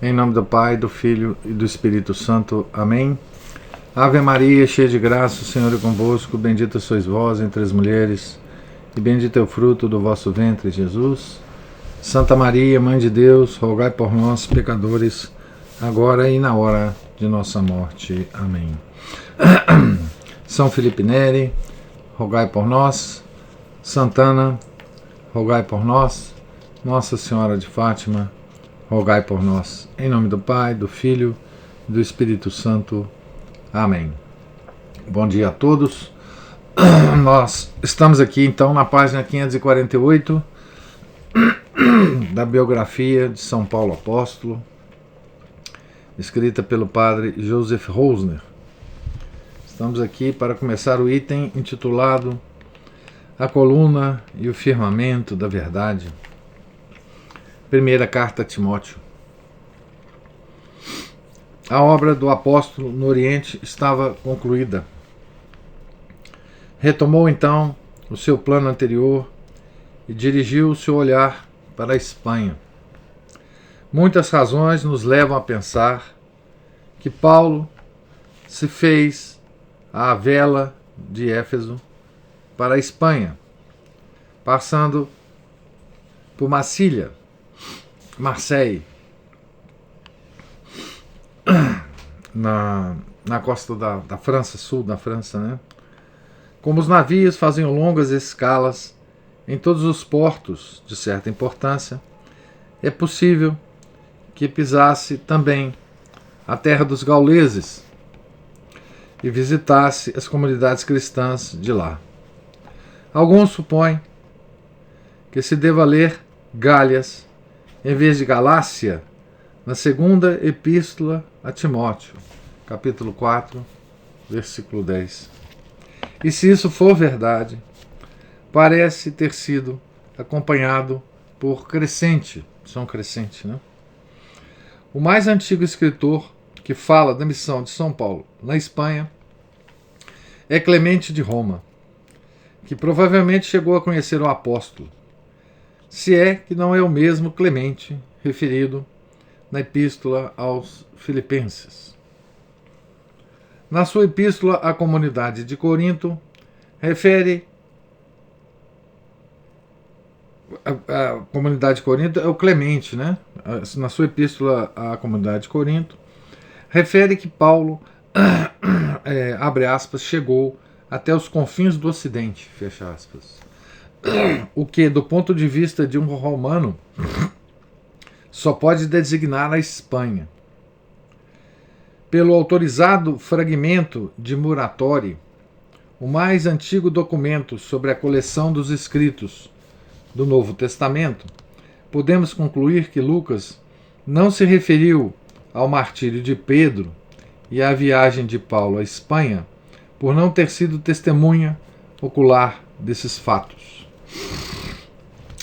Em nome do Pai, do Filho e do Espírito Santo. Amém. Ave Maria, cheia de graça, o Senhor é convosco. Bendita sois vós entre as mulheres, e bendito é o fruto do vosso ventre, Jesus. Santa Maria, Mãe de Deus, rogai por nós, pecadores, agora e na hora de nossa morte. Amém. São Felipe Neri, rogai por nós. Santana, rogai por nós. Nossa Senhora de Fátima, rogai por nós. Em nome do Pai, do Filho e do Espírito Santo. Amém. Bom dia a todos. Nós estamos aqui então na página 548 da biografia de São Paulo Apóstolo, escrita pelo padre Joseph Rosner. Estamos aqui para começar o item intitulado A Coluna e o Firmamento da Verdade. Primeira carta a Timóteo. A obra do apóstolo no Oriente estava concluída. Retomou então o seu plano anterior e dirigiu o seu olhar para a Espanha. Muitas razões nos levam a pensar que Paulo se fez à vela de Éfeso para a Espanha, passando por Marselha, na costa da França, sul da França, né? Como os navios faziam longas escalas em todos os portos de certa importância, é possível que pisasse também a terra dos gauleses e visitasse as comunidades cristãs de lá. Alguns supõem que se deva ler Gálias em vez de Galácia na segunda epístola a Timóteo, capítulo 4, versículo 10. E se isso for verdade, parece ter sido acompanhado por Crescente, São Crescente, né? O mais antigo escritor que fala da missão de São Paulo na Espanha é Clemente de Roma, que provavelmente chegou a conhecer o apóstolo, se é que não é o mesmo Clemente referido na epístola aos Filipenses. Na sua epístola à comunidade de Corinto, refere a comunidade de Corinto é o Clemente, né? Na sua epístola à comunidade de Corinto, refere que Paulo, abre aspas, chegou até os confins do Ocidente, fecha aspas. O que, do ponto de vista de um romano, só pode designar a Espanha. Pelo autorizado fragmento de Muratori, o mais antigo documento sobre a coleção dos escritos do Novo Testamento, podemos concluir que Lucas não se referiu ao martírio de Pedro e à viagem de Paulo à Espanha por não ter sido testemunha ocular desses fatos.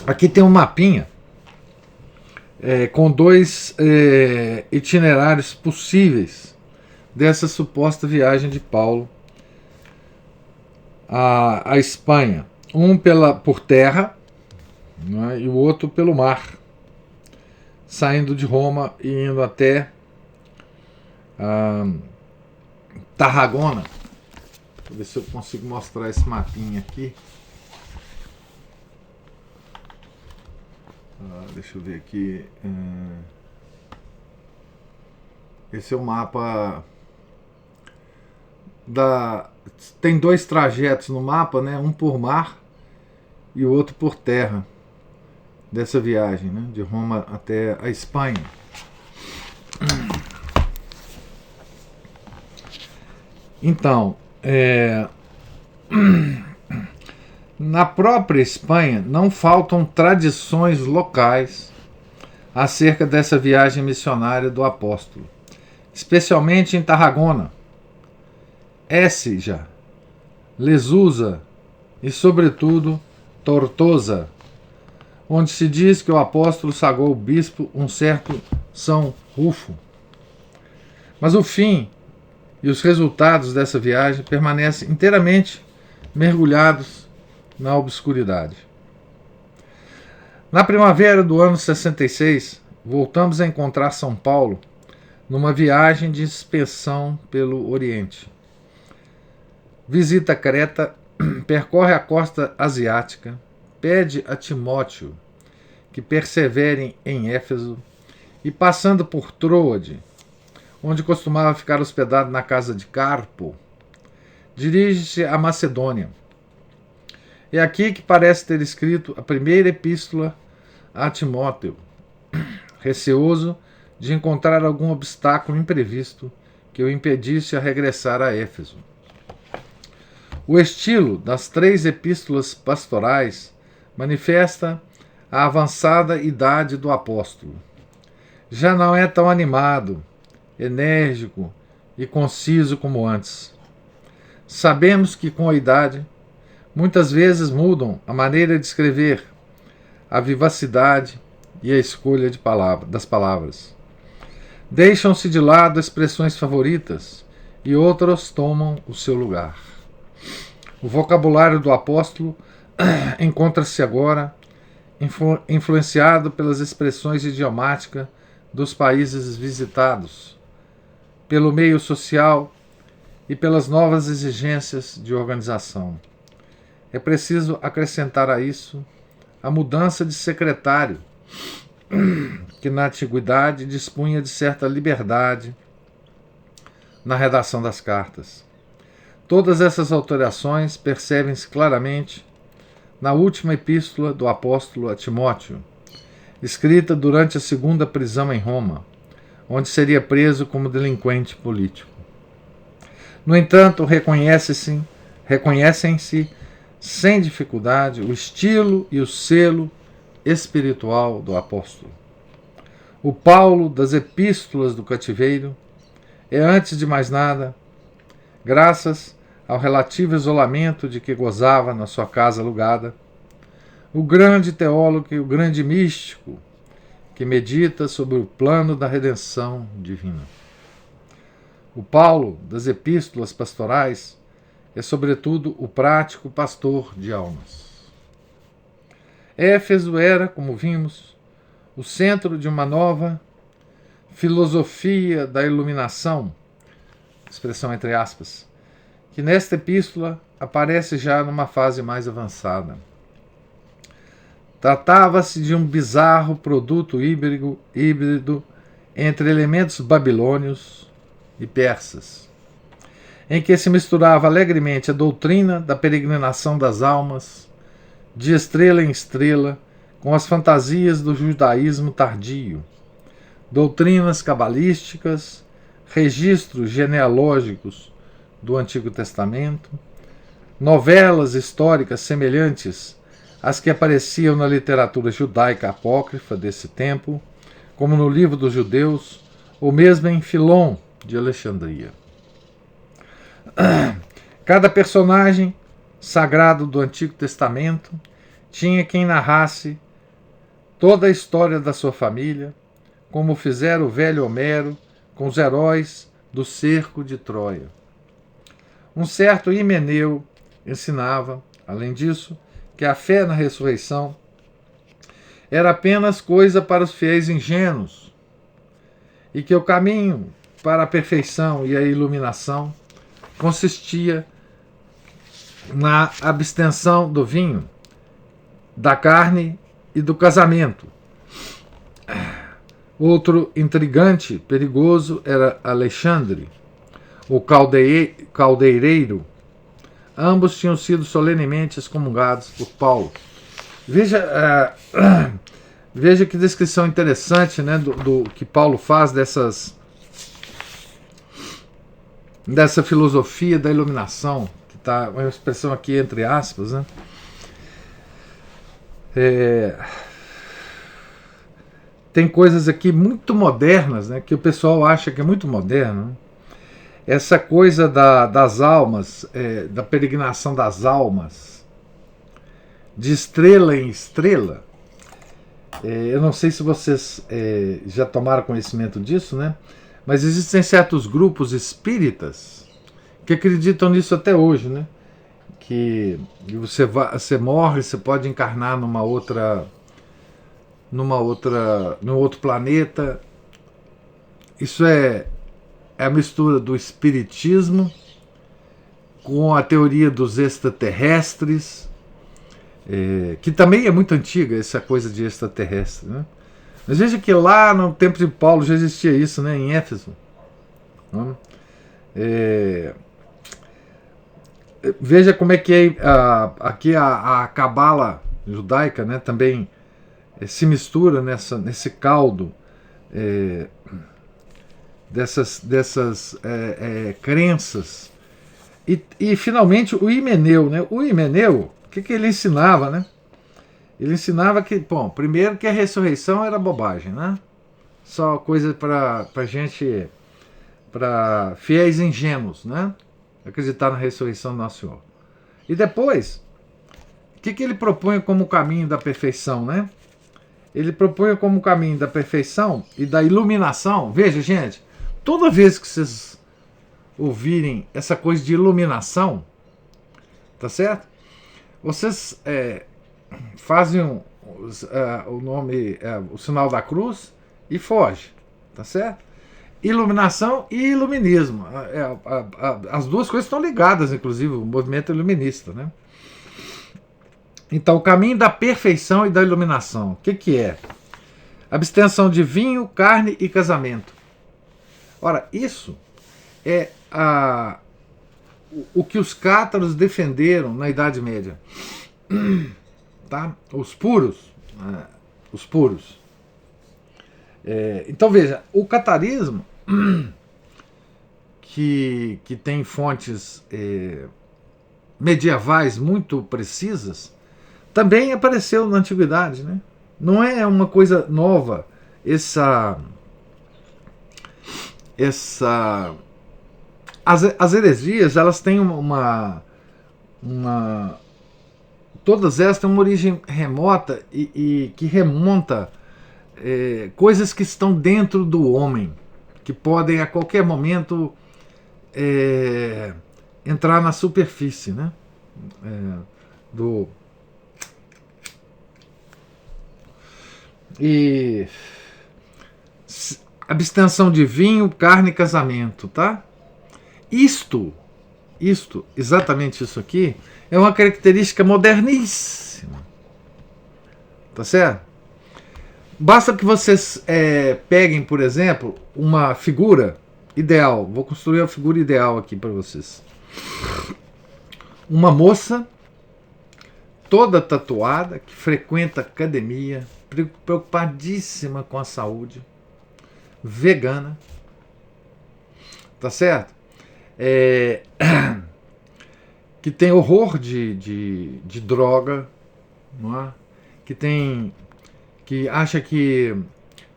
Aqui tem um mapinha com dois itinerários possíveis dessa suposta viagem de Paulo à Espanha. Um por terra, né, e o outro pelo mar, saindo de Roma e indo até Tarragona. Deixa eu ver se eu consigo mostrar esse mapinha aqui. Deixa eu ver aqui. Esse é o mapa tem dois trajetos no mapa, né? Um por mar e o outro por terra, dessa viagem, né? De Roma até a Espanha. Então, na própria Espanha não faltam tradições locais acerca dessa viagem missionária do apóstolo, especialmente em Tarragona, Écija, Lesusa e, sobretudo, Tortosa, onde se diz que o apóstolo sagou o bispo, um certo São Rufo. Mas o fim e os resultados dessa viagem permanecem inteiramente mergulhados na obscuridade. Na primavera do ano 66, voltamos a encontrar São Paulo numa viagem de inspeção pelo Oriente. Visita Creta, percorre a costa asiática, pede a Timóteo que persevere em Éfeso e, passando por Troade, onde costumava ficar hospedado na casa de Carpo, dirige-se à Macedônia. É aqui que parece ter escrito a primeira epístola a Timóteo, receoso de encontrar algum obstáculo imprevisto que o impedisse a regressar a Éfeso. O estilo das 3 epístolas pastorais manifesta a avançada idade do apóstolo. Já não é tão animado, enérgico e conciso como antes. Sabemos que com a idade, muitas vezes mudam a maneira de escrever, a vivacidade e a escolha das palavras. Deixam-se de lado expressões favoritas e outras tomam o seu lugar. O vocabulário do apóstolo encontra-se agora influenciado pelas expressões idiomáticas dos países visitados, pelo meio social e pelas novas exigências de organização. É preciso acrescentar a isso a mudança de secretário, que na antiguidade dispunha de certa liberdade na redação das cartas. Todas essas alterações percebem-se claramente na última epístola do apóstolo a Timóteo, escrita durante a segunda prisão em Roma, onde seria preso como delinquente político. No entanto, reconhecem-se sem dificuldade o estilo e o selo espiritual do apóstolo. O Paulo das epístolas do cativeiro é, antes de mais nada, graças ao relativo isolamento de que gozava na sua casa alugada, o grande teólogo e o grande místico que medita sobre o plano da redenção divina. O Paulo das epístolas pastorais é, sobretudo, o prático pastor de almas. Éfeso era, como vimos, o centro de uma nova filosofia da iluminação, expressão entre aspas, que nesta epístola aparece já numa fase mais avançada. Tratava-se de um bizarro produto híbrido entre elementos babilônios e persas, em que se misturava alegremente a doutrina da peregrinação das almas, de estrela em estrela, com as fantasias do judaísmo tardio, doutrinas cabalísticas, registros genealógicos do Antigo Testamento, novelas históricas semelhantes às que apareciam na literatura judaica apócrifa desse tempo, como no Livro dos Judeus, ou mesmo em Filon de Alexandria. Cada personagem sagrado do Antigo Testamento tinha quem narrasse toda a história da sua família, como fizera o velho Homero com os heróis do cerco de Troia. Um certo Himeneu ensinava, além disso, que a fé na ressurreição era apenas coisa para os fiéis ingênuos e que o caminho para a perfeição e a iluminação consistia na abstenção do vinho, da carne e do casamento. Outro intrigante, perigoso, era Alexandre, o caldeireiro. Ambos tinham sido solenemente excomungados por Paulo. Veja que descrição interessante, né, do que Paulo faz dessa filosofia da iluminação, que está uma expressão aqui entre aspas, né? Tem coisas aqui muito modernas, né, que o pessoal acha que é muito moderno, né? Essa coisa das almas, da peregrinação das almas, de estrela em estrela. Eu não sei se vocês já tomaram conhecimento disso, né? Mas existem certos grupos espíritas que acreditam nisso até hoje, né? Que você morre, você pode encarnar numa outra num outro planeta. Isso é a mistura do espiritismo com a teoria dos extraterrestres, que também é muito antiga, essa coisa de extraterrestre, né? Mas veja que lá no tempo de Paulo já existia isso, né, em Éfeso. Né? Veja como é que é aqui a cabala judaica, né, também se mistura nesse caldo dessas crenças. E finalmente o Himeneu, né? O Himeneu, o que ele ensinava, né? Ele ensinava que, bom, primeiro que a ressurreição era bobagem, né? Só coisa para gente, para fiéis ingênuos, né? Acreditar na ressurreição do nosso Senhor. E depois, o que ele propunha como caminho da perfeição, né? Ele propunha como caminho da perfeição e da iluminação. Veja, gente, toda vez que vocês ouvirem essa coisa de iluminação, tá certo? Vocês fazem o nome, o sinal da cruz e foge, tá certo? Iluminação e iluminismo. As duas coisas estão ligadas, inclusive, o movimento iluminista, né? Então, o caminho da perfeição e da iluminação. O que é? Abstenção de vinho, carne e casamento. Ora, isso é o que os cátaros defenderam na Idade Média. Tá? Os puros. Os puros. Então, veja, o catarismo, que tem fontes medievais muito precisas, também apareceu na antiguidade, né? Não é uma coisa nova as heresias, elas têm todas elas têm uma origem remota e que remonta coisas que estão dentro do homem, que podem a qualquer momento entrar na superfície, né? E abstenção de vinho, carne e casamento, tá? Isto, exatamente isso aqui, é uma característica moderníssima, tá certo? Basta que vocês peguem, por exemplo, uma figura ideal. Vou construir uma figura ideal aqui para vocês. Uma toda tatuada, que frequenta academia, preocupadíssima com a saúde, vegana, tá certo? Que tem horror de droga, não é? Que acha que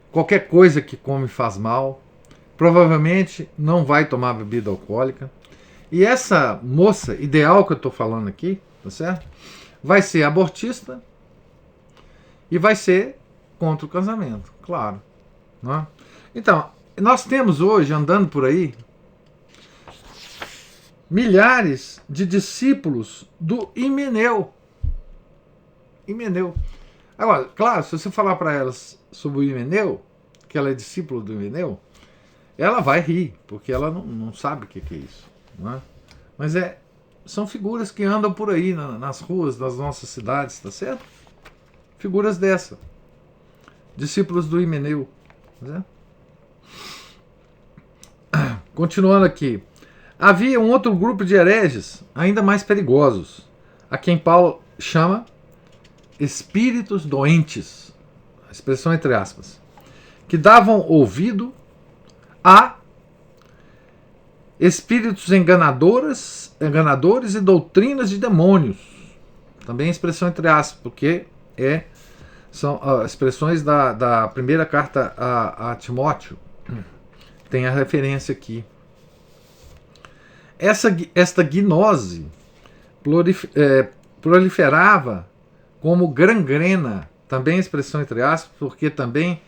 qualquer coisa que come faz mal, provavelmente não vai tomar bebida alcoólica. E essa moça ideal que eu estou falando aqui, tá certo? Vai ser abortista e vai ser contra o casamento, claro. Não é? Então, nós temos hoje, andando por aí, milhares de discípulos do Himeneu. Agora, claro, se você falar para elas sobre o Himeneu, que ela é discípulo do Himeneu, ela vai rir, porque ela não sabe o que é isso. Não é? Mas são figuras que andam por aí nas ruas das nossas cidades, tá certo? Figuras dessa. Discípulos do Himeneu. Tá certo? Continuando aqui. Havia um outro grupo de hereges, ainda mais perigosos, a quem Paulo chama espíritos doentes, a expressão entre aspas, que davam ouvido a espíritos enganadores e doutrinas de demônios. Também a expressão entre aspas, porque são expressões da primeira carta a Timóteo. Tem a referência aqui. Esta gnose proliferava como gangrena, também a expressão entre aspas, porque também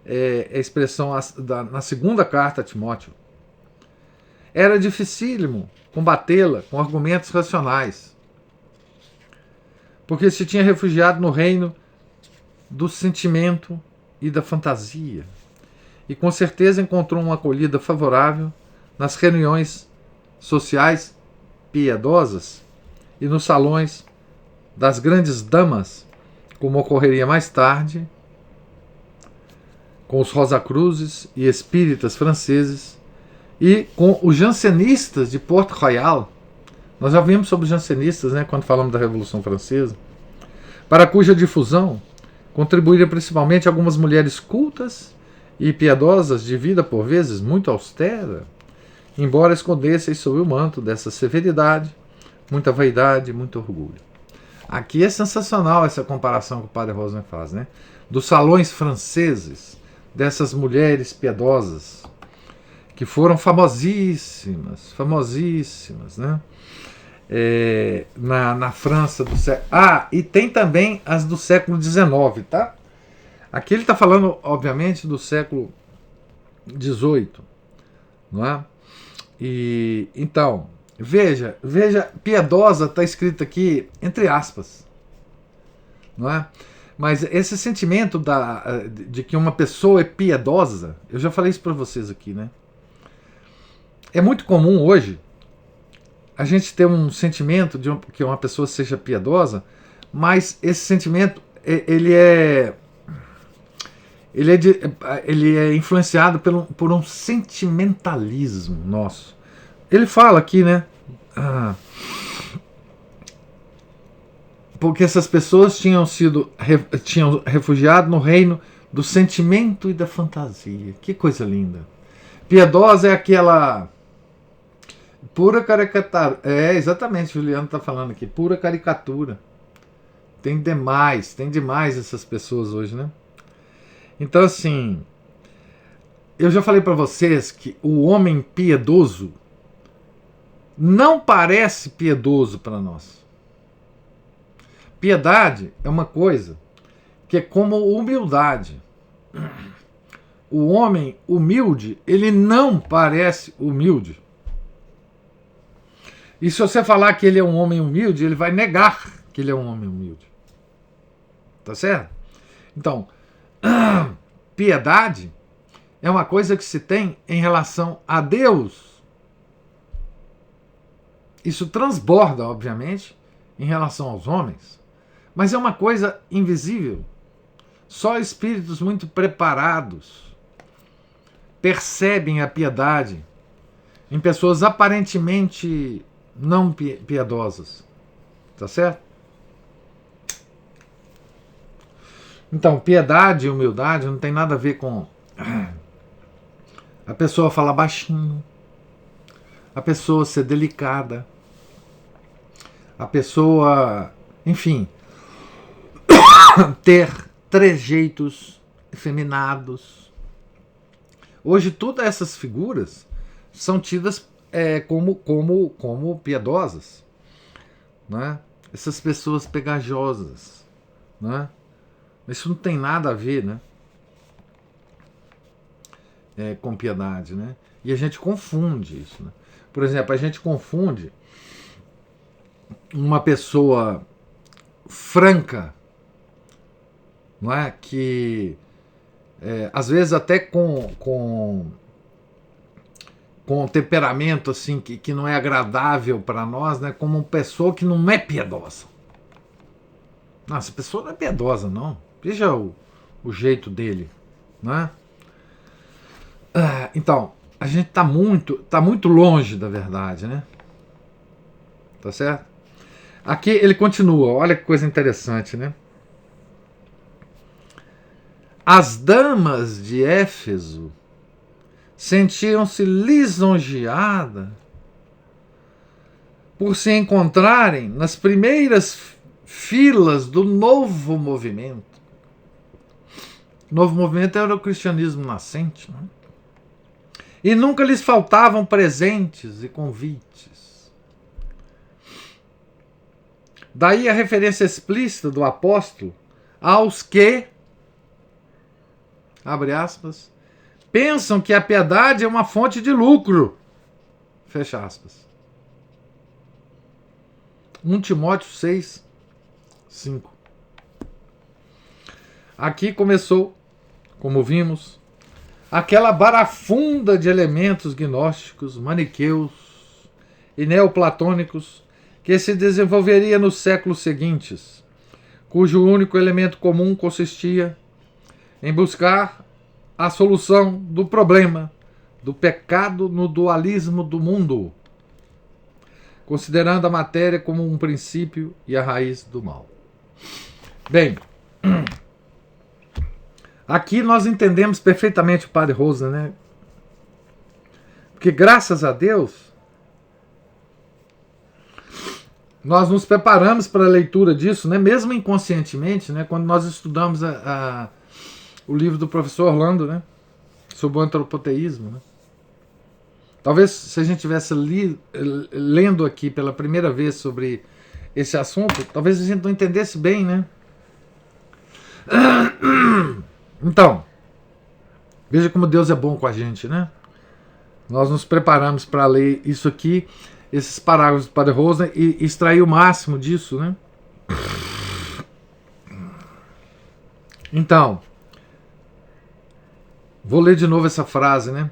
é a expressão na segunda carta a Timóteo. Era dificílimo combatê-la com argumentos racionais, porque se tinha refugiado no reino do sentimento e da fantasia. E com certeza encontrou uma acolhida favorável nas reuniões sociais piedosas e nos salões das grandes damas, como ocorreria mais tarde com os Rosacruzes e espíritas franceses e com os jansenistas de Port Royal. Nós já vimos sobre os jansenistas, né, quando falamos da Revolução Francesa, para cuja difusão contribuíram principalmente algumas mulheres cultas e piedosas de vida por vezes muito austera, embora escondessem sob o manto dessa severidade muita vaidade, muito orgulho. Aqui é sensacional essa comparação que o padre Rosner faz, né? Dos salões franceses, dessas mulheres piedosas, que foram famosíssimas, né? Na França do século... e tem também as do século XIX, tá? Aqui ele está falando, obviamente, do século XVIII, não é? E então, veja, piedosa está escrito aqui entre aspas, não é? Mas esse sentimento de que uma pessoa é piedosa, eu já falei isso para vocês aqui, né? É muito comum hoje a gente ter um sentimento de que uma pessoa seja piedosa, mas esse sentimento ele é influenciado por um sentimentalismo nosso. Ele fala aqui, né? Porque essas pessoas tinham refugiado no reino do sentimento e da fantasia. Que coisa linda. Piedosa é aquela pura caricatura. É, exatamente, Juliano está falando aqui. Pura caricatura. Tem demais essas pessoas hoje, né? Então, assim, eu já falei para vocês que o homem piedoso não parece piedoso para nós. Piedade é uma coisa que é como humildade. O homem humilde, ele não parece humilde. E se você falar que ele é um homem humilde, ele vai negar que ele é um homem humilde. Tá certo? Então, piedade é uma coisa que se tem em relação a Deus. Isso transborda, obviamente, em relação aos homens. Mas é uma coisa invisível. Só espíritos muito preparados percebem a piedade em pessoas aparentemente não piedosas. Tá certo? Então, piedade e humildade não tem nada a ver com a pessoa falar baixinho, a pessoa ser delicada, a pessoa, enfim, ter trejeitos efeminados. Hoje todas essas figuras são tidas como piedosas, né? Essas pessoas pegajosas, né? Isso não tem nada a ver, né? Com piedade, né? E a gente confunde isso, né? Por exemplo, a gente confunde uma pessoa franca, não é? Que às vezes até com temperamento assim que não é agradável para nós, né? Como uma pessoa que não é piedosa. Não, essa pessoa não é piedosa, não. Veja o jeito dele, né? Então, a gente tá muito longe da verdade, né? Tá certo? Aqui ele continua, olha que coisa interessante, né? As damas de Éfeso sentiam-se lisonjeadas por se encontrarem nas primeiras filas do novo movimento. O novo movimento era o cristianismo nascente, né? E nunca lhes faltavam presentes e convites. Daí a referência explícita do apóstolo aos que, abre aspas, pensam que a piedade é uma fonte de lucro, fecha aspas. 1 Timóteo 6, 5. aqui começou, como vimos, aquela barafunda de elementos gnósticos, maniqueus e neoplatônicos que se desenvolveria nos séculos seguintes, cujo único elemento comum consistia em buscar a solução do problema do pecado no dualismo do mundo, considerando a matéria como um princípio e a raiz do mal. Bem, aqui nós entendemos perfeitamente o Padre Rosa, né? Porque graças a Deus nós nos preparamos para a leitura disso, né? Mesmo inconscientemente, né? Quando nós estudamos o livro do professor Orlando, né? Sobre o antropoteísmo, né? Talvez se a gente tivesse lendo aqui pela primeira vez sobre esse assunto, talvez a gente não entendesse bem, né? Então, veja como Deus é bom com a gente, né? Nós nos preparamos para ler isso aqui, esses parágrafos do Padre Rosa, e extrair o máximo disso, né? Então, vou ler de novo essa frase, né?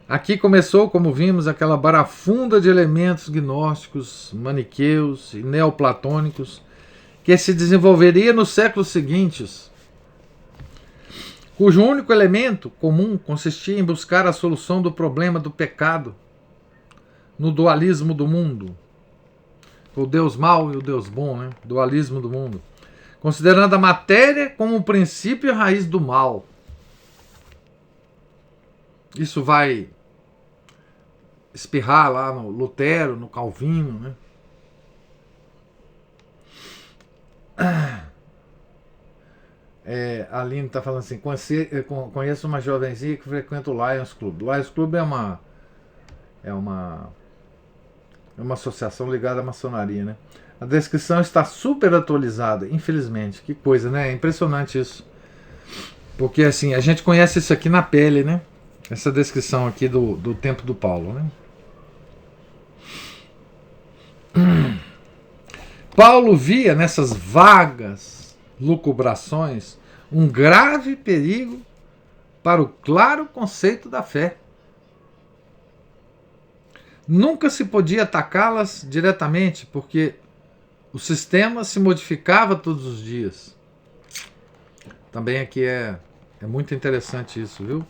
Aqui começou, como vimos, aquela barafunda de elementos gnósticos, maniqueus e neoplatônicos que se desenvolveria nos séculos seguintes, cujo único elemento comum consistia em buscar a solução do problema do pecado no dualismo do mundo. O Deus mau e o Deus bom, né? Dualismo do mundo. Considerando a matéria como o princípio e a raiz do mal. Isso vai espirrar lá no Lutero, no Calvino, né? A Aline está falando assim, conheço uma jovenzinha que frequenta o Lions Club. O Lions Club é uma associação ligada à maçonaria, né? A descrição está super atualizada, infelizmente. Que coisa, né? É impressionante isso. Porque assim, a gente conhece isso aqui na pele, né? Essa descrição aqui do tempo do Paulo, né? Paulo via nessas vagas lucubrações um grave perigo para o claro conceito da fé. Nunca se podia atacá-las diretamente, porque o sistema se modificava todos os dias. Também aqui é muito interessante isso, viu?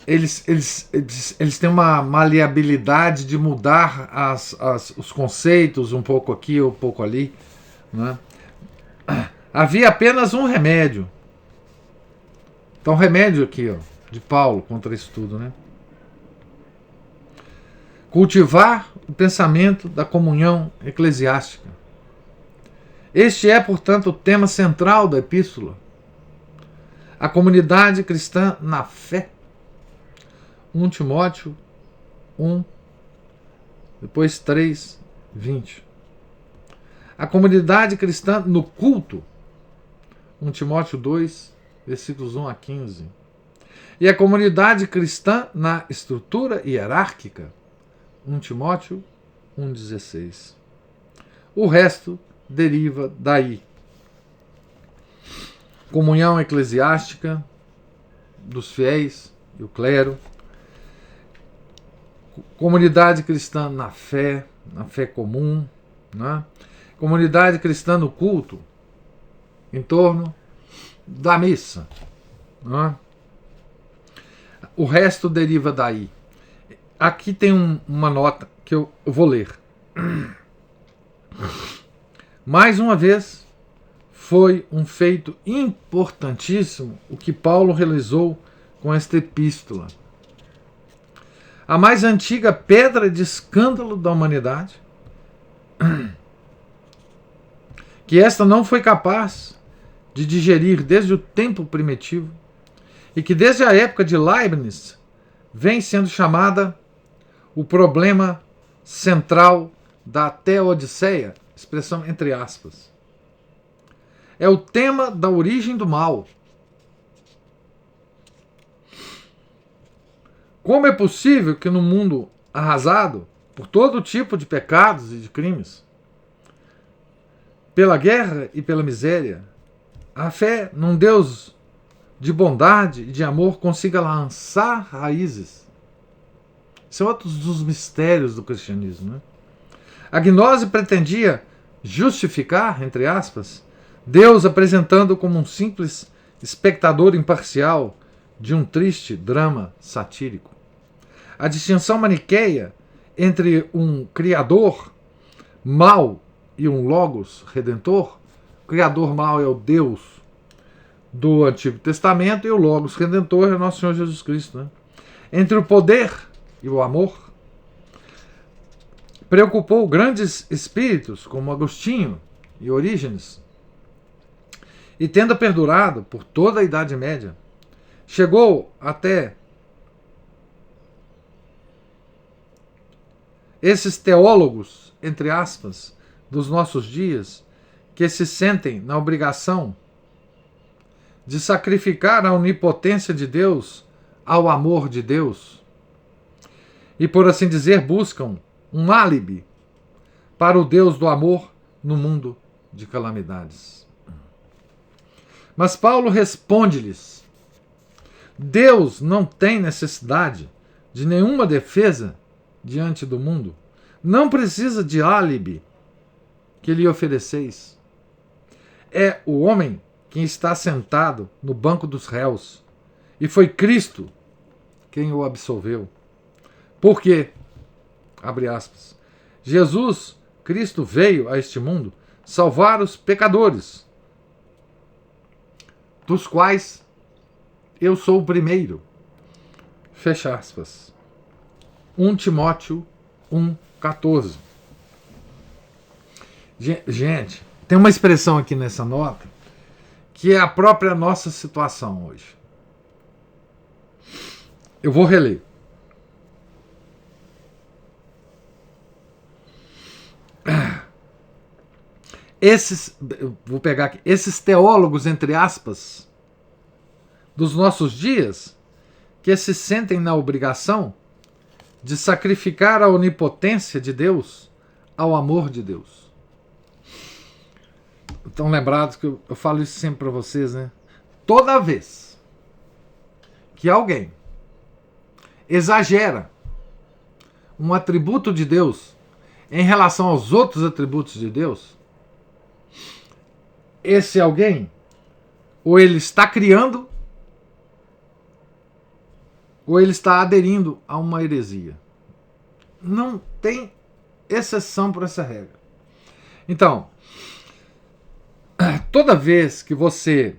Eles têm uma maleabilidade de mudar os conceitos um pouco aqui ou um pouco ali, né? Havia apenas um remédio. Então, remédio aqui, ó, de Paulo contra isso tudo, né? Cultivar o pensamento da comunhão eclesiástica. Este é, portanto, o tema central da epístola. A comunidade cristã na fé. 1 Timóteo 1, depois 3, 20. A comunidade cristã no culto. 1 Timóteo 2, versículos 1 a 15. E a comunidade cristã na estrutura hierárquica. 1 Timóteo 1,16. O resto deriva daí. Comunhão eclesiástica dos fiéis e o clero. Comunidade cristã na fé comum, né? Comunidade cristã no culto, em torno da missa, né? O resto deriva daí. Aqui tem uma nota que eu vou ler. Mais uma vez, foi um feito importantíssimo o que Paulo realizou com esta epístola. A mais antiga pedra de escândalo da humanidade, que esta não foi capaz de digerir desde o tempo primitivo, e que desde a época de Leibniz vem sendo chamada o problema central da Teodiceia, expressão entre aspas. É o tema da origem do mal. Como é possível que no mundo arrasado por todo tipo de pecados e de crimes, pela guerra e pela miséria, A fé num Deus de bondade e de amor consiga lançar raízes. São outros dos mistérios do cristianismo, né? A gnose pretendia justificar, entre aspas, Deus apresentando como um simples espectador imparcial de um triste drama satírico. A distinção maniqueia entre um Criador mau e um Logos redentor. O Criador mau é o Deus do Antigo Testamento e o Logos redentor é o nosso Senhor Jesus Cristo, né? Entre o poder e o amor, preocupou grandes espíritos como Agostinho e Orígenes, e tendo perdurado por toda a Idade Média, chegou até esses teólogos, entre aspas, dos nossos dias, que se sentem na obrigação de sacrificar a onipotência de Deus ao amor de Deus, e, por assim dizer, buscam um álibi para o Deus do amor no mundo de calamidades. Mas Paulo responde-lhes: Deus não tem necessidade de nenhuma defesa diante do mundo. Não precisa de álibi que lhe ofereceis. É o homem quem está sentado no banco dos réus, e foi Cristo quem o absolveu. Por quê? Abre aspas. Jesus Cristo veio a este mundo salvar os pecadores, dos quais eu sou o primeiro. Fecha aspas. 1 Timóteo 1,14. Gente, tem uma expressão aqui nessa nota que é a própria nossa situação hoje. Eu vou reler. Vou pegar aqui, esses teólogos, entre aspas, dos nossos dias, que se sentem na obrigação de sacrificar a onipotência de Deus ao amor de Deus. Estão lembrados que eu falo isso sempre para vocês, né? Toda vez que alguém exagera um atributo de Deus em relação aos outros atributos de Deus, esse alguém, ou ele está criando, ou ele está aderindo a uma heresia. Não tem exceção para essa regra. Então, toda vez que você,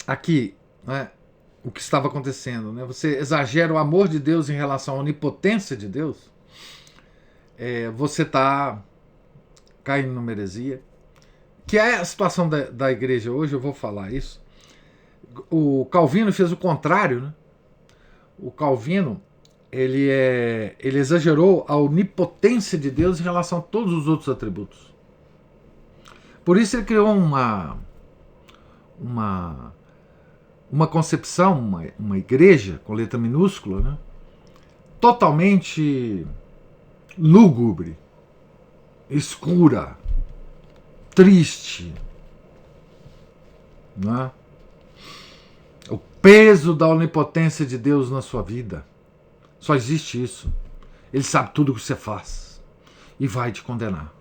aqui, né, o que estava acontecendo, né, você exagera o amor de Deus em relação à onipotência de Deus, você está caindo numa heresia, que é a situação da igreja hoje. Eu vou falar isso. O Calvino fez o contrário, né? O Calvino ele exagerou a onipotência de Deus em relação a todos os outros atributos. Por isso ele criou uma concepção, uma igreja com letra minúscula, né? Totalmente lúgubre, escura, triste, né? O peso da onipotência de Deus na sua vida. Só existe isso. Ele sabe tudo o que você faz e vai te condenar.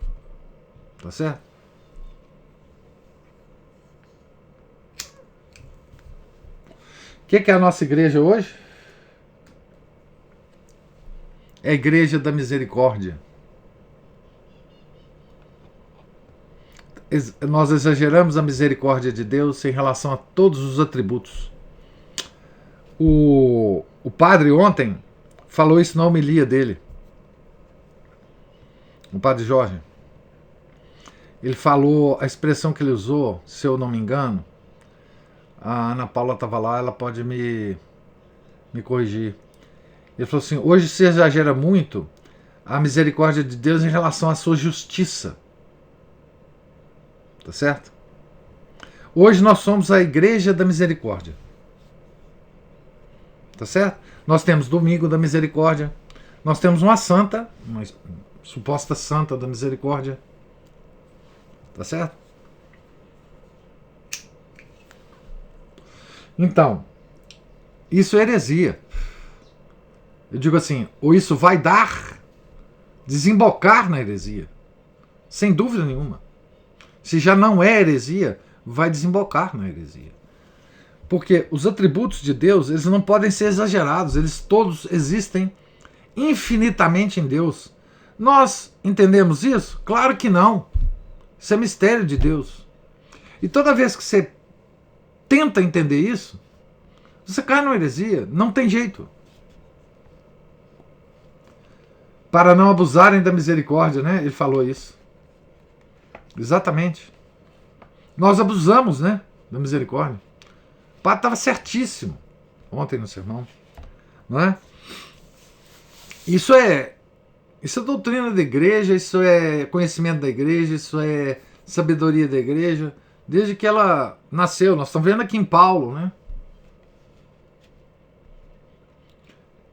Tá certo? O que é a nossa igreja hoje? É a igreja da misericórdia. Nós exageramos a misericórdia de Deus em relação a todos os atributos. O padre ontem falou isso na homilia dele. O padre Jorge. Ele falou, a expressão que ele usou, se eu não me engano, a Ana Paula estava lá, ela pode me corrigir. Ele falou assim: hoje se exagera muito a misericórdia de Deus em relação à sua justiça. Tá certo? Hoje nós somos a igreja da misericórdia. Tá certo? Nós temos domingo da misericórdia. Nós temos uma santa, uma suposta santa da misericórdia. Tá certo? Então, isso é heresia. Eu digo assim, ou isso vai desembocar na heresia. Sem dúvida nenhuma. Se já não é heresia, vai desembocar na heresia. Porque os atributos de Deus, eles não podem ser exagerados, eles todos existem infinitamente em Deus. Nós entendemos isso? Claro que não. Isso é mistério de Deus. E toda vez que você tenta entender isso, você cai numa heresia. Não tem jeito. Para não abusarem da misericórdia, né? Ele falou isso. Exatamente. Nós abusamos, né? Da misericórdia. O padre estava certíssimo ontem no sermão. Não é? Isso é doutrina da igreja, isso é conhecimento da igreja, isso é sabedoria da igreja, desde que ela nasceu. Nós estamos vendo aqui em Paulo, né?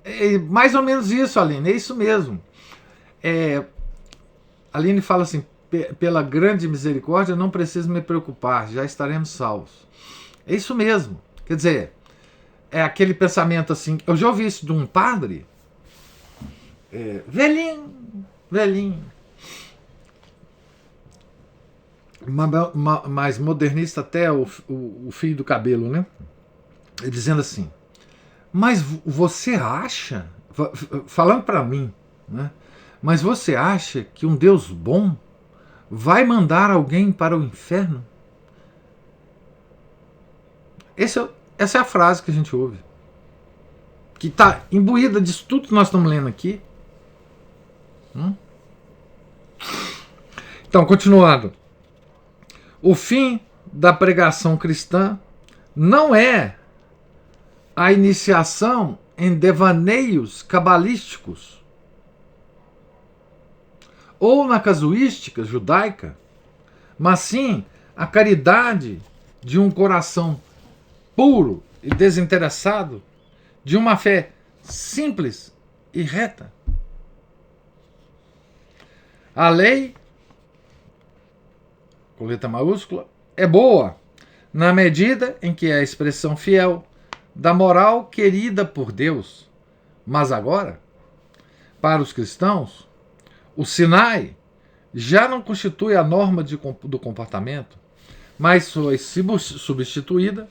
É mais ou menos isso, Aline, é isso mesmo. Aline fala assim, pela grande misericórdia não preciso me preocupar, já estaremos salvos. É isso mesmo. Quer dizer, é aquele pensamento assim, eu já ouvi isso de um padre, velhinho, mais modernista até o fio do cabelo, né? Dizendo assim, mas você acha, falando para mim, né? Mas você acha que um Deus bom vai mandar alguém para o inferno? Essa é a frase que a gente ouve, que está imbuída disso tudo que nós estamos lendo aqui. Então, continuando. O fim da pregação cristã não é a iniciação em devaneios cabalísticos ou na casuística judaica, mas sim a caridade de um coração puro e desinteressado, de uma fé simples e reta. A lei, com letra maiúscula, é boa na medida em que é a expressão fiel da moral querida por Deus. Mas agora, para os cristãos, o Sinai já não constitui a norma do comportamento, mas foi substituída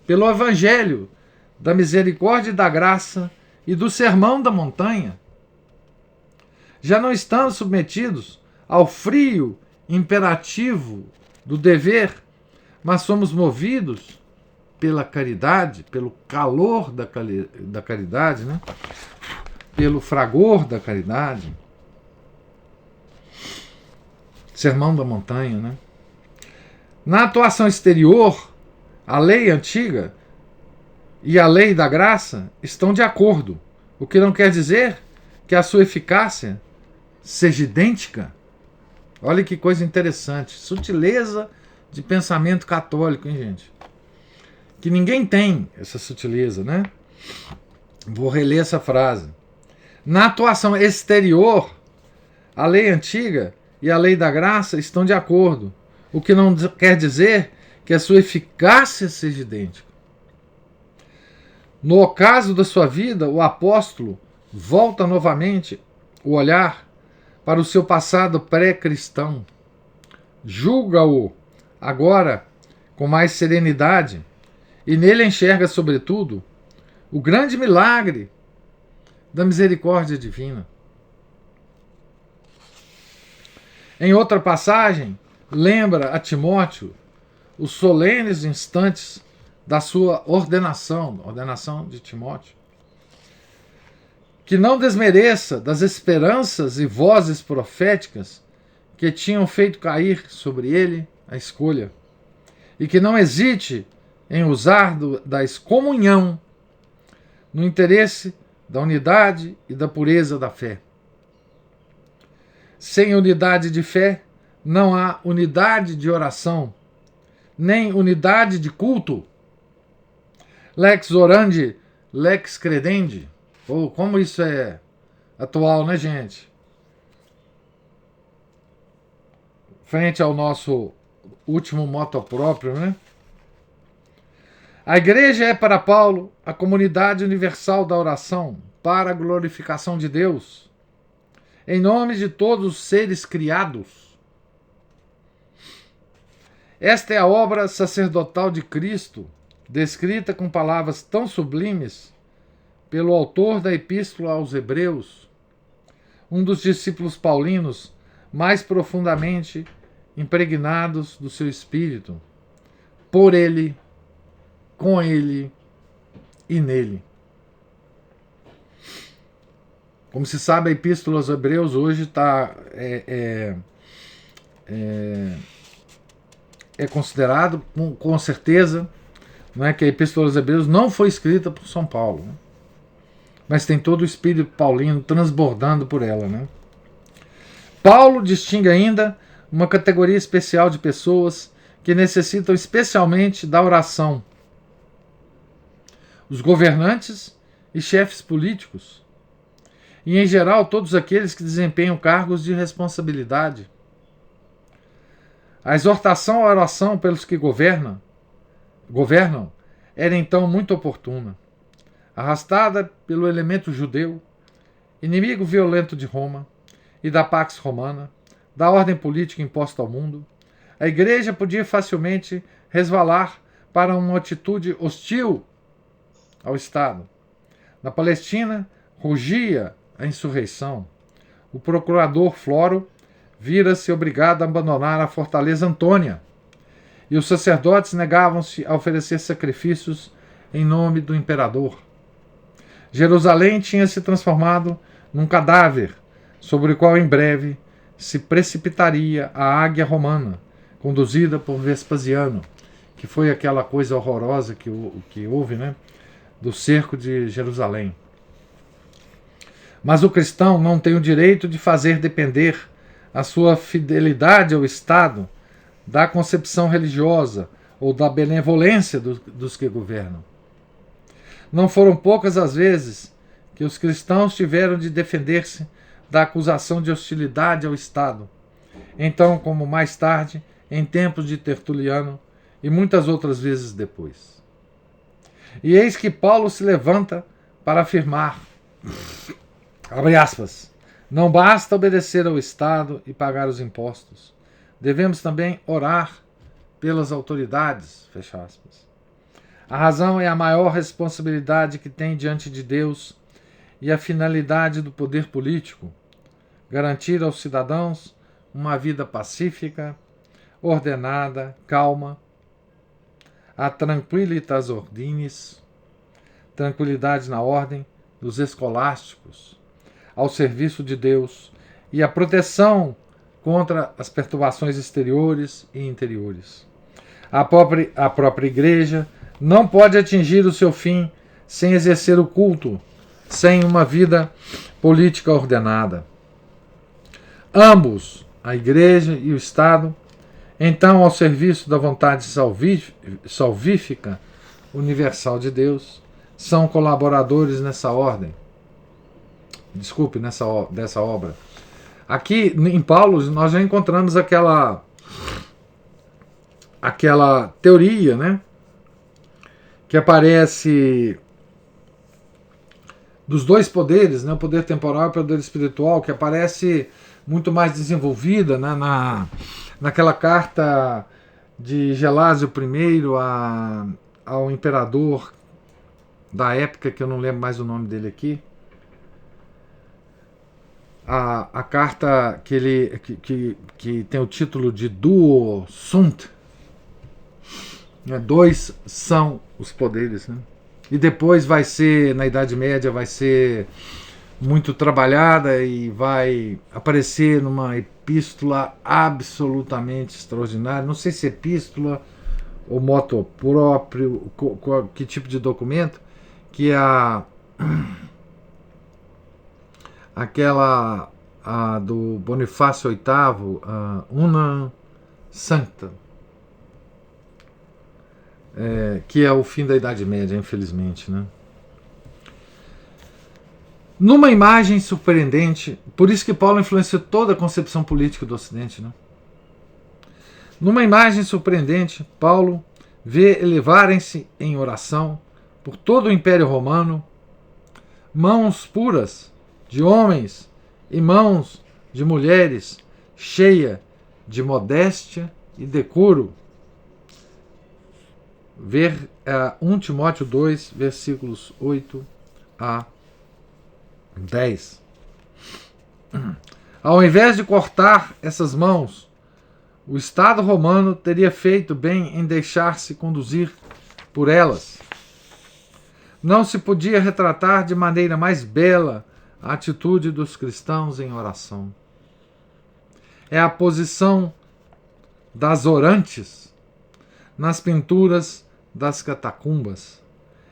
pelo Evangelho da misericórdia e da graça e do sermão da montanha. Já não estamos submetidos ao frio imperativo do dever, mas somos movidos pela caridade, pelo calor da caridade, né? Pelo fragor da caridade. Sermão da montanha, né? Na atuação exterior, a lei antiga e a lei da graça estão de acordo, o que não quer dizer que a sua eficácia seja idêntica. Olha que coisa interessante, sutileza de pensamento católico, hein, gente? Que ninguém tem essa sutileza, né? Vou reler essa frase. Na atuação exterior, a lei antiga e a lei da graça estão de acordo, o que não quer dizer que a sua eficácia seja idêntica. No ocaso da sua vida, o apóstolo volta novamente o olhar para o seu passado pré-cristão. Julga-o agora com mais serenidade e nele enxerga, sobretudo, o grande milagre da misericórdia divina. Em outra passagem, lembra a Timóteo os solenes instantes da sua ordenação de Timóteo. Que não desmereça das esperanças e vozes proféticas que tinham feito cair sobre ele a escolha, e que não hesite em usar da excomunhão no interesse da unidade e da pureza da fé. Sem unidade de fé, não há unidade de oração, nem unidade de culto. Lex orandi, lex credendi. Oh, como isso é atual, né, gente? Frente ao nosso último moto próprio, né? A igreja é para Paulo a comunidade universal da oração para a glorificação de Deus, em nome de todos os seres criados. Esta é a obra sacerdotal de Cristo, descrita com palavras tão sublimes pelo autor da Epístola aos Hebreus, um dos discípulos paulinos mais profundamente impregnados do seu espírito, por ele, com ele e nele. Como se sabe, a Epístola aos Hebreus hoje está considerado com certeza, não é, que a Epístola aos Hebreus não foi escrita por São Paulo, né? Mas tem todo o espírito paulino transbordando por ela, né? Paulo distingue ainda uma categoria especial de pessoas que necessitam especialmente da oração: os governantes e chefes políticos, e em geral todos aqueles que desempenham cargos de responsabilidade. A exortação à oração pelos que governam era então muito oportuna. Arrastada pelo elemento judeu, inimigo violento de Roma e da Pax Romana, da ordem política imposta ao mundo, a igreja podia facilmente resvalar para uma atitude hostil ao Estado. Na Palestina, rugia a insurreição. O procurador Floro vira-se obrigado a abandonar a fortaleza Antônia, e os sacerdotes negavam-se a oferecer sacrifícios em nome do imperador. Jerusalém tinha se transformado num cadáver, sobre o qual em breve se precipitaria a águia romana, conduzida por Vespasiano, que foi aquela coisa horrorosa que houve, né, do cerco de Jerusalém. Mas o cristão não tem o direito de fazer depender a sua fidelidade ao Estado da concepção religiosa ou da benevolência dos que governam. Não foram poucas as vezes que os cristãos tiveram de defender-se da acusação de hostilidade ao Estado, então como mais tarde, em tempos de Tertuliano e muitas outras vezes depois. E eis que Paulo se levanta para afirmar, abre aspas, não basta obedecer ao Estado e pagar os impostos. Devemos também orar pelas autoridades, fecha aspas. A razão é a maior responsabilidade que tem diante de Deus e a finalidade do poder político: garantir aos cidadãos uma vida pacífica, ordenada, calma, a tranquilitas ordinis, tranquilidade na ordem dos escolásticos, ao serviço de Deus, e a proteção contra as perturbações exteriores e interiores. A própria igreja não pode atingir o seu fim sem exercer o culto, sem uma vida política ordenada. Ambos, a igreja e o Estado, então ao serviço da vontade salvífica universal de Deus, são colaboradores nessa ordem. Dessa obra. Aqui em Paulo nós já encontramos aquela teoria, né, que aparece dos dois poderes, né, o poder temporal e o poder espiritual, que aparece muito mais desenvolvida, né, naquela carta de Gelásio I ao imperador da época, que eu não lembro mais o nome dele aqui. A carta que tem o título de Duo Sunt, né? Dois são os poderes, né? E depois vai ser, na Idade Média, vai ser muito trabalhada e vai aparecer numa epístola absolutamente extraordinária. Não sei se epístola ou moto próprio, que tipo de documento, que é aquela do Bonifácio VIII, Una Sancta, que é o fim da Idade Média, infelizmente, né? Numa imagem surpreendente, por isso que Paulo influenciou toda a concepção política do Ocidente, né? Numa imagem surpreendente, Paulo vê elevarem-se em oração por todo o Império Romano mãos puras de homens e mãos de mulheres, cheia de modéstia e decoro. Ver 1 Timóteo 2, versículos 8 a 10. Ao invés de cortar essas mãos, o Estado romano teria feito bem em deixar-se conduzir por elas. Não se podia retratar de maneira mais bela a atitude dos cristãos em oração. É a posição das orantes nas pinturas das catacumbas.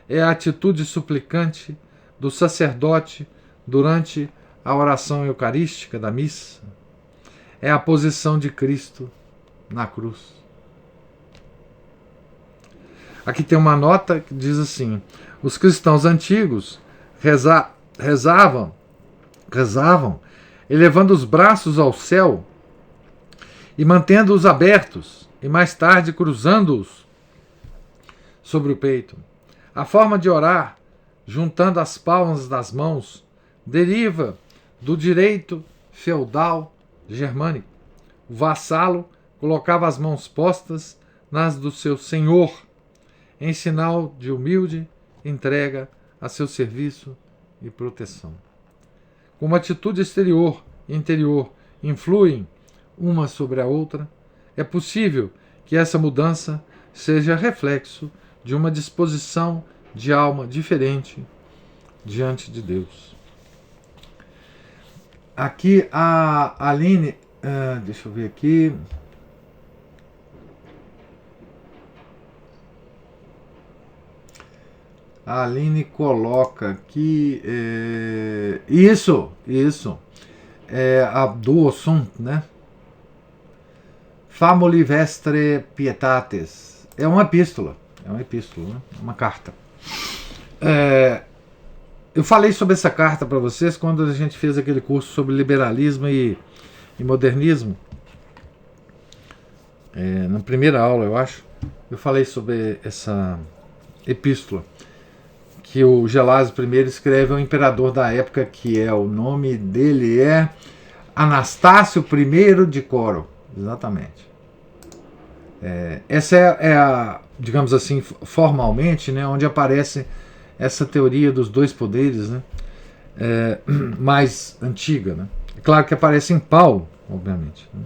É a atitude suplicante do sacerdote durante a oração eucarística da missa. É a posição de Cristo na cruz. Aqui tem uma nota que diz assim: os cristãos antigos rezavam, elevando os braços ao céu e mantendo-os abertos, e mais tarde cruzando-os sobre o peito. A forma de orar, juntando as palmas das mãos, deriva do direito feudal germânico. O vassalo colocava as mãos postas nas do seu senhor, em sinal de humilde entrega a seu serviço e proteção. Como a atitude exterior e interior influem uma sobre a outra, é possível que essa mudança seja reflexo de uma disposição de alma diferente diante de Deus. Aqui a Aline, deixa eu ver aqui. A Aline coloca aqui isso, a duo sunt, né? Famuli vestre pietates. É uma epístola, né? Uma carta. Eu falei sobre essa carta para vocês quando a gente fez aquele curso sobre liberalismo e modernismo. Na primeira aula, eu acho, eu falei sobre essa epístola que o Gelásio I escreve ao imperador da época, que o nome dele é Anastácio I de Coro. Exatamente. Essa é a, digamos assim, formalmente, né, onde aparece essa teoria dos dois poderes, né, mais antiga. Né. É claro que aparece em Paulo, obviamente. Né.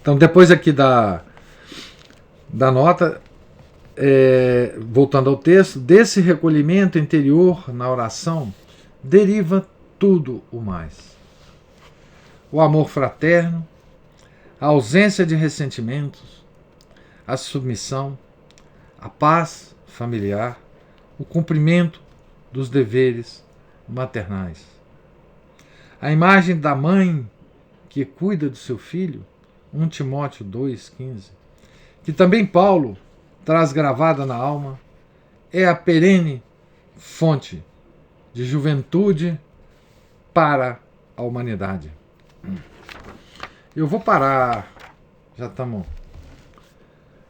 Então, depois aqui da nota, voltando ao texto, desse recolhimento interior na oração deriva tudo o mais. O amor fraterno, a ausência de ressentimentos, a submissão, a paz familiar, o cumprimento dos deveres maternais. A imagem da mãe que cuida do seu filho, 1 Timóteo 2,15, que também Paulo traz gravada na alma, é a perene fonte de juventude para a humanidade. Eu vou parar,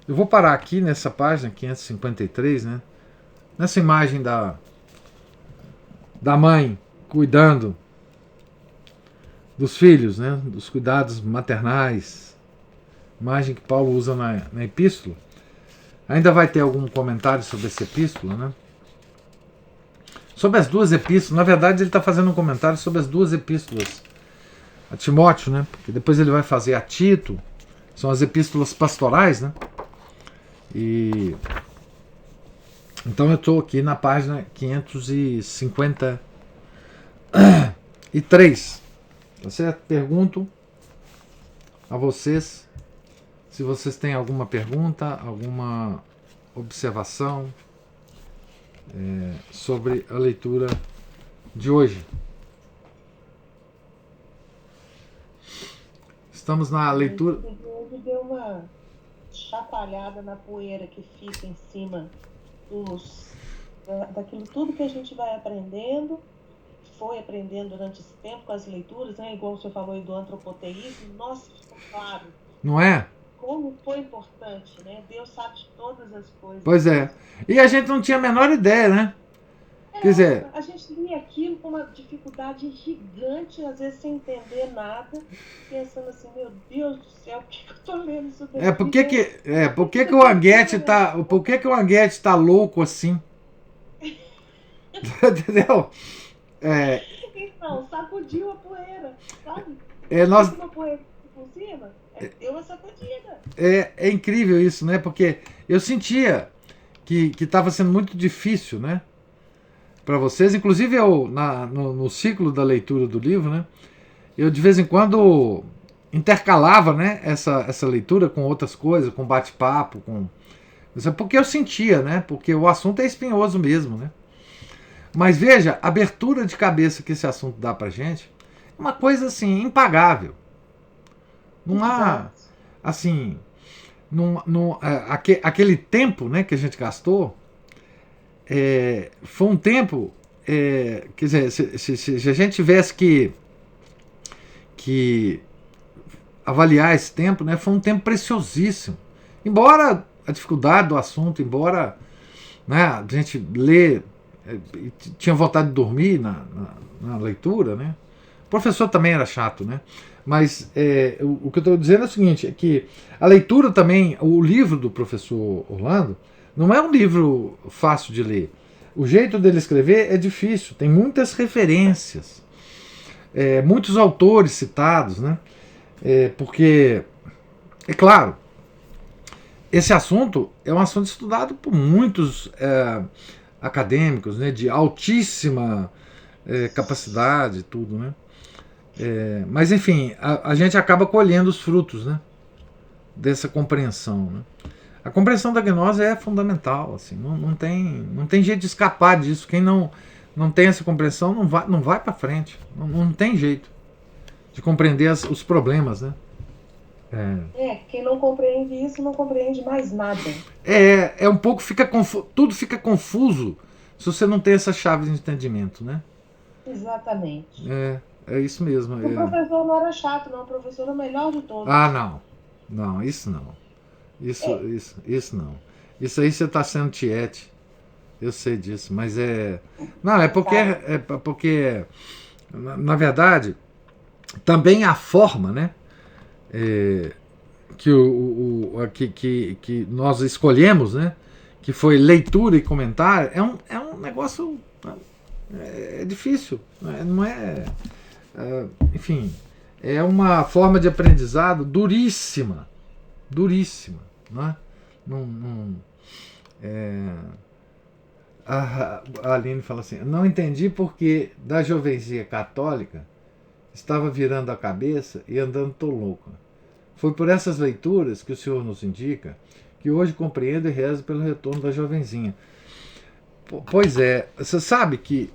eu vou parar aqui nessa página 553, né? Nessa imagem da mãe cuidando dos filhos, né? Dos cuidados maternais, imagem que Paulo usa na epístola. Ainda vai ter algum comentário sobre essa epístola, né? Sobre as duas epístolas, na verdade ele está fazendo um comentário sobre as duas epístolas a Timóteo, né? Porque depois ele vai fazer a Tito, são as epístolas pastorais, né? E então eu estou aqui na página 553, tá certo? Pergunto a vocês se vocês têm alguma pergunta, alguma observação sobre a leitura de hoje. Estamos na leitura. Ele deu uma chacoalhada na poeira que fica em cima daquilo tudo que a gente vai aprendendo, foi aprendendo durante esse tempo com as leituras, né? Igual o senhor falou aí do antropoteísmo. Nossa, ficou claro. Não é? como foi importante, né? Deus sabe de todas as coisas. Pois é. E a gente não tinha a menor ideia, né? Quer dizer, A gente lia aquilo com uma dificuldade gigante, às vezes sem entender nada, pensando assim, meu Deus do céu, por que eu tô lendo isso daqui? por que que o Anguete tá, por que que o Anguete tá louco assim? Entendeu? Então, sacudiu a poeira, sabe? Nós, Uma poeira por cima, deu uma sacudida. é incrível isso, né? Porque eu sentia que estava sendo muito difícil, né? Para vocês, inclusive eu no ciclo da leitura do livro, né? Eu de vez em quando intercalava, né? Essa leitura com outras coisas, com bate-papo, porque eu sentia, né? Porque o assunto é espinhoso mesmo, né? Mas veja, a abertura de cabeça que esse assunto dá pra gente é uma coisa assim impagável. Não há, assim, aquele tempo, né, que a gente gastou, foi um tempo, quer dizer, se a gente tivesse que avaliar esse tempo, né, foi um tempo preciosíssimo. Embora a dificuldade do assunto, embora, né, a gente tinha vontade de dormir na leitura, né? O professor também era chato, né? Mas o que eu estou dizendo é o seguinte, é que a leitura também, o livro do professor Orlando, não é um livro fácil de ler. O jeito dele escrever é difícil, tem muitas referências, muitos autores citados, né? Porque, é claro, esse assunto é um assunto estudado por muitos acadêmicos, né, de altíssima capacidade, tudo, né? Mas enfim, a gente acaba colhendo os frutos, né, dessa compreensão, né? A compreensão da gnose é fundamental, assim, não tem jeito de escapar disso. Quem não tem essa compreensão não vai para frente, não tem jeito de compreender os problemas, né? Quem não compreende isso não compreende mais nada. Um pouco tudo fica confuso se você não tem essa chave de entendimento, né? Exatamente. É isso mesmo. O professor não era chato, não. O professor era o melhor de todos. Ah, não, isso não. Isso não. Isso aí você está sendo tiete. Eu sei disso, mas não, é porque na verdade também a forma, né? Que nós escolhemos, né? Que foi leitura e comentário, é um negócio difícil, não é, enfim, é uma forma de aprendizado duríssima, né? A Aline fala assim: não entendi porque da jovenzinha católica estava virando a cabeça e andando tão louca. Foi por essas leituras que o Senhor nos indica que hoje compreendo e rezo pelo retorno da jovenzinha. Pois é, você sabe que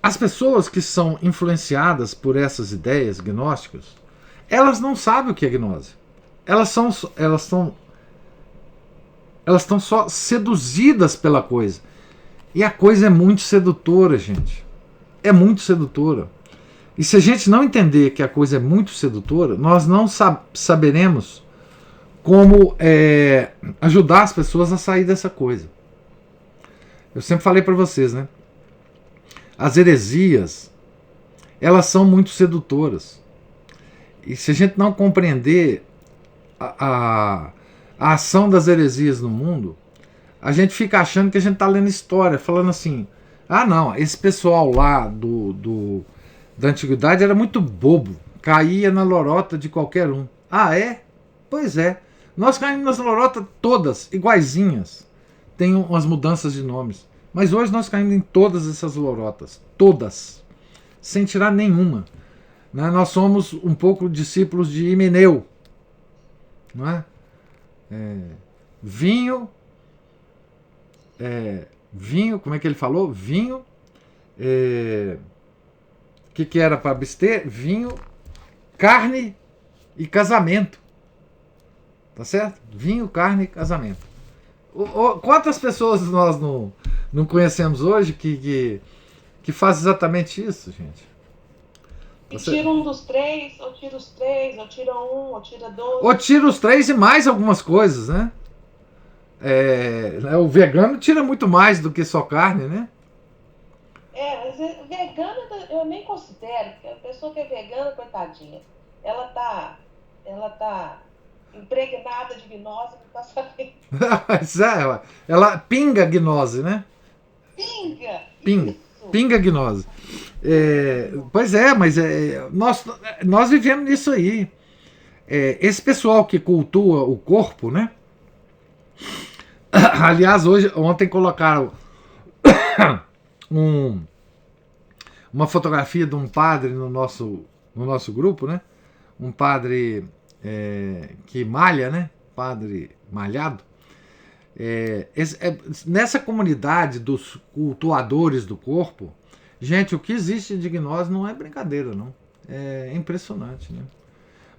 as pessoas que são influenciadas por essas ideias gnósticas, elas não sabem o que é gnose. Elas estão só seduzidas pela coisa. E a coisa é muito sedutora, gente. É muito sedutora. E se a gente não entender que a coisa é muito sedutora, nós não saberemos como ajudar as pessoas a sair dessa coisa. Eu sempre falei para vocês, né? As heresias, elas são muito sedutoras. E se a gente não compreender a ação das heresias no mundo, a gente fica achando que a gente está lendo história, falando assim: ah, não, esse pessoal lá da antiguidade era muito bobo, caía na lorota de qualquer um. Ah, é? Pois é. Nós caímos nas lorotas todas, iguaizinhas. Tem umas mudanças de nomes. Mas hoje nós caímos em todas essas lorotas. Todas. Sem tirar nenhuma. Né? Nós somos um pouco discípulos de Himeneu. Não é? Vinho, como é que ele falou? Vinho, que era para abster? Vinho, carne e casamento. Tá certo? Vinho, carne e casamento. Quantas pessoas nós não conhecemos hoje que fazem exatamente isso, gente? E tira um dos três, ou tira os três, ou tira um, ou tira dois. Ou tira os 3 e mais algumas coisas, né? O vegano tira muito mais do que só carne, né? Mas vegano eu nem considero, porque a pessoa que é vegana, coitadinha, ela tá impregnada de gnose, não tá sabendo. Mas ela pinga gnose, né? Pinga gnose. Pois é, mas nós vivemos nisso aí. Esse pessoal que cultua o corpo, né? Aliás, ontem colocaram uma fotografia de um padre no nosso grupo, né? Um padre que malha, né? Padre malhado. Nessa comunidade dos cultuadores do corpo, gente, o que existe de gnose não é brincadeira, não. É impressionante, né?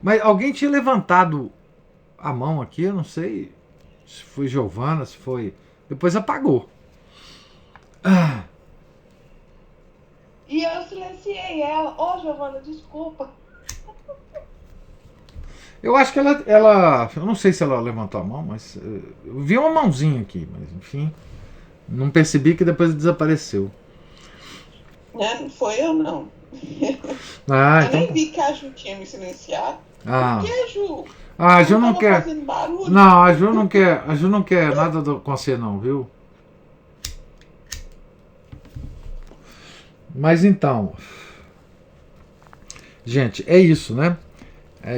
Mas alguém tinha levantado a mão aqui, eu não sei se foi Giovana, se foi... Depois apagou. E eu silenciei ela. Giovana, desculpa. Eu acho que ela... Eu não sei se ela levantou a mão, mas... Eu vi uma mãozinha aqui, mas enfim... Não percebi que depois desapareceu. Não foi eu, não. Eu nem vi que a Ju tinha me silenciado. Por que, Ju? A Ju não quer... Não, a Ju não quer... A Ju não quer nada com você não, viu? Mas então... Gente, é isso, né?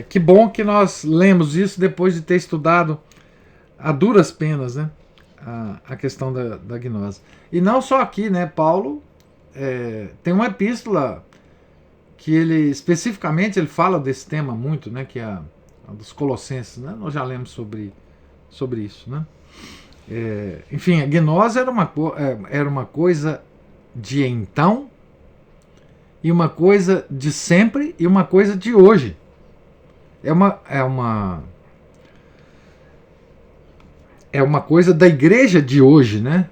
Que bom que nós lemos isso depois de ter estudado a duras penas, né? A questão da gnose. E não só aqui, né? Paulo tem uma epístola que ele especificamente ele fala desse tema muito, né? Que é a dos Colossenses, né? Nós já lemos sobre isso, né? Enfim, a gnose era uma coisa de então, e uma coisa de sempre, e uma coisa de hoje. É uma coisa da igreja de hoje, né?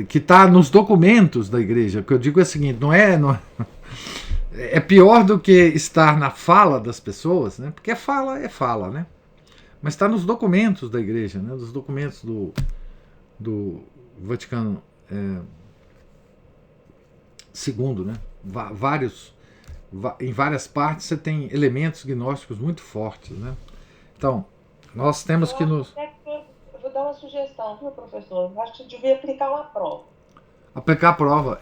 Que está nos documentos da igreja. O que eu digo é o seguinte: não é pior do que estar na fala das pessoas, né? Porque fala é fala, né? Mas está nos documentos da igreja, né? Dos documentos do Vaticano II, né? Em várias partes você tem elementos gnósticos muito fortes, né? Então, nós temos que nos... Eu vou dar uma sugestão, viu, professor? Eu acho que você devia aplicar uma prova. Aplicar a prova,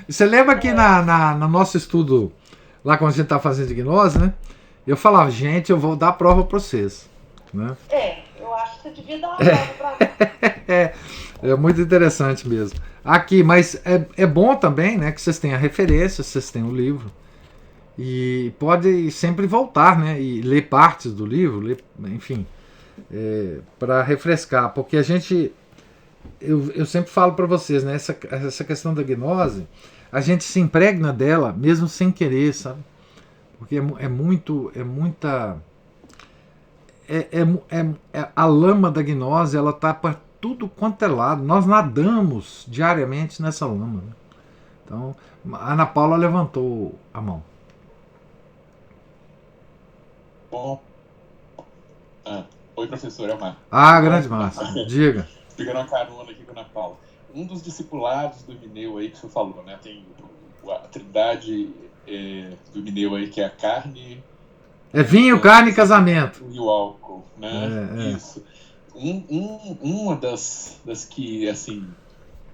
Você lembra que no nosso estudo, lá quando a gente está fazendo gnose, né? Eu falava, gente, eu vou dar a prova para vocês, né? Eu acho que você devia dar uma prova para mim. É muito interessante mesmo. Aqui, mas é bom também, né, que vocês tenham a referência, vocês tenham o livro. E pode sempre voltar, né, e ler partes do livro, enfim, para refrescar. Porque a gente... Eu sempre falo para vocês, né, essa questão da gnose, a gente se impregna dela mesmo sem querer, sabe? Porque a lama da gnose, ela tá para tudo quanto é lado. Nós nadamos diariamente nessa lama, né? Então, a Ana Paula levantou a mão. Bom. Oi, professor, é o Marco. Grande Márcio. Diga. Pegando uma carona aqui com a Ana Paula. Um dos discipulados do Irineu aí que você falou, né? Tem a trindade do Irineu aí, que é a carne... vinho, carne e casamento. E o álcool, né? Isso. Uma das que, assim,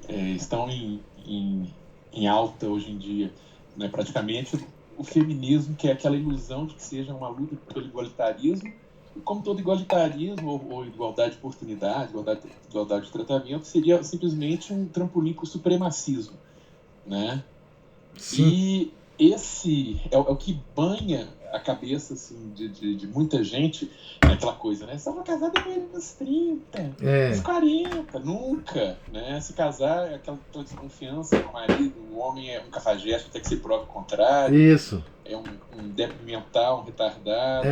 estão em alta hoje em dia, né? Praticamente o feminismo, que é aquela ilusão de que seja uma luta pelo igualitarismo, e como todo igualitarismo ou igualdade de oportunidade, igualdade de tratamento, seria simplesmente um trampolim para o supremacismo, né? Sim. E esse é o que banha a cabeça, assim, de muita gente, aquela coisa, né? Só vou casar depois dos 30, dos 40, nunca, né? Se casar é aquela desconfiança no marido, o homem é um cafajeste até que se prove o contrário. Isso. É um débil mental, um retardado.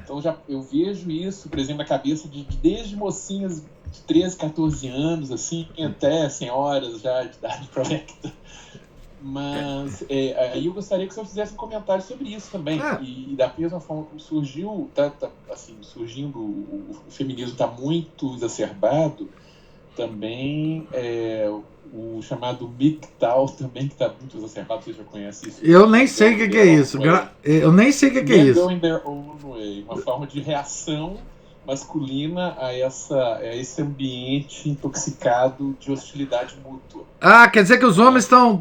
Então eu vejo isso, por exemplo, na cabeça desde mocinhas de 13, 14 anos, assim, até senhoras já de idade provecta. Mas aí eu gostaria que você fizesse um comentário sobre isso também. E da mesma forma como surgiu, surgindo, o feminismo está muito exacerbado, também o chamado MGTOW também, que está muito exacerbado, você já conhece isso? Eu nem sei o que é isso. Eu nem sei o que é isso. Going their own way, uma forma de reação masculina a esse ambiente intoxicado de hostilidade mútua. Quer dizer que os homens estão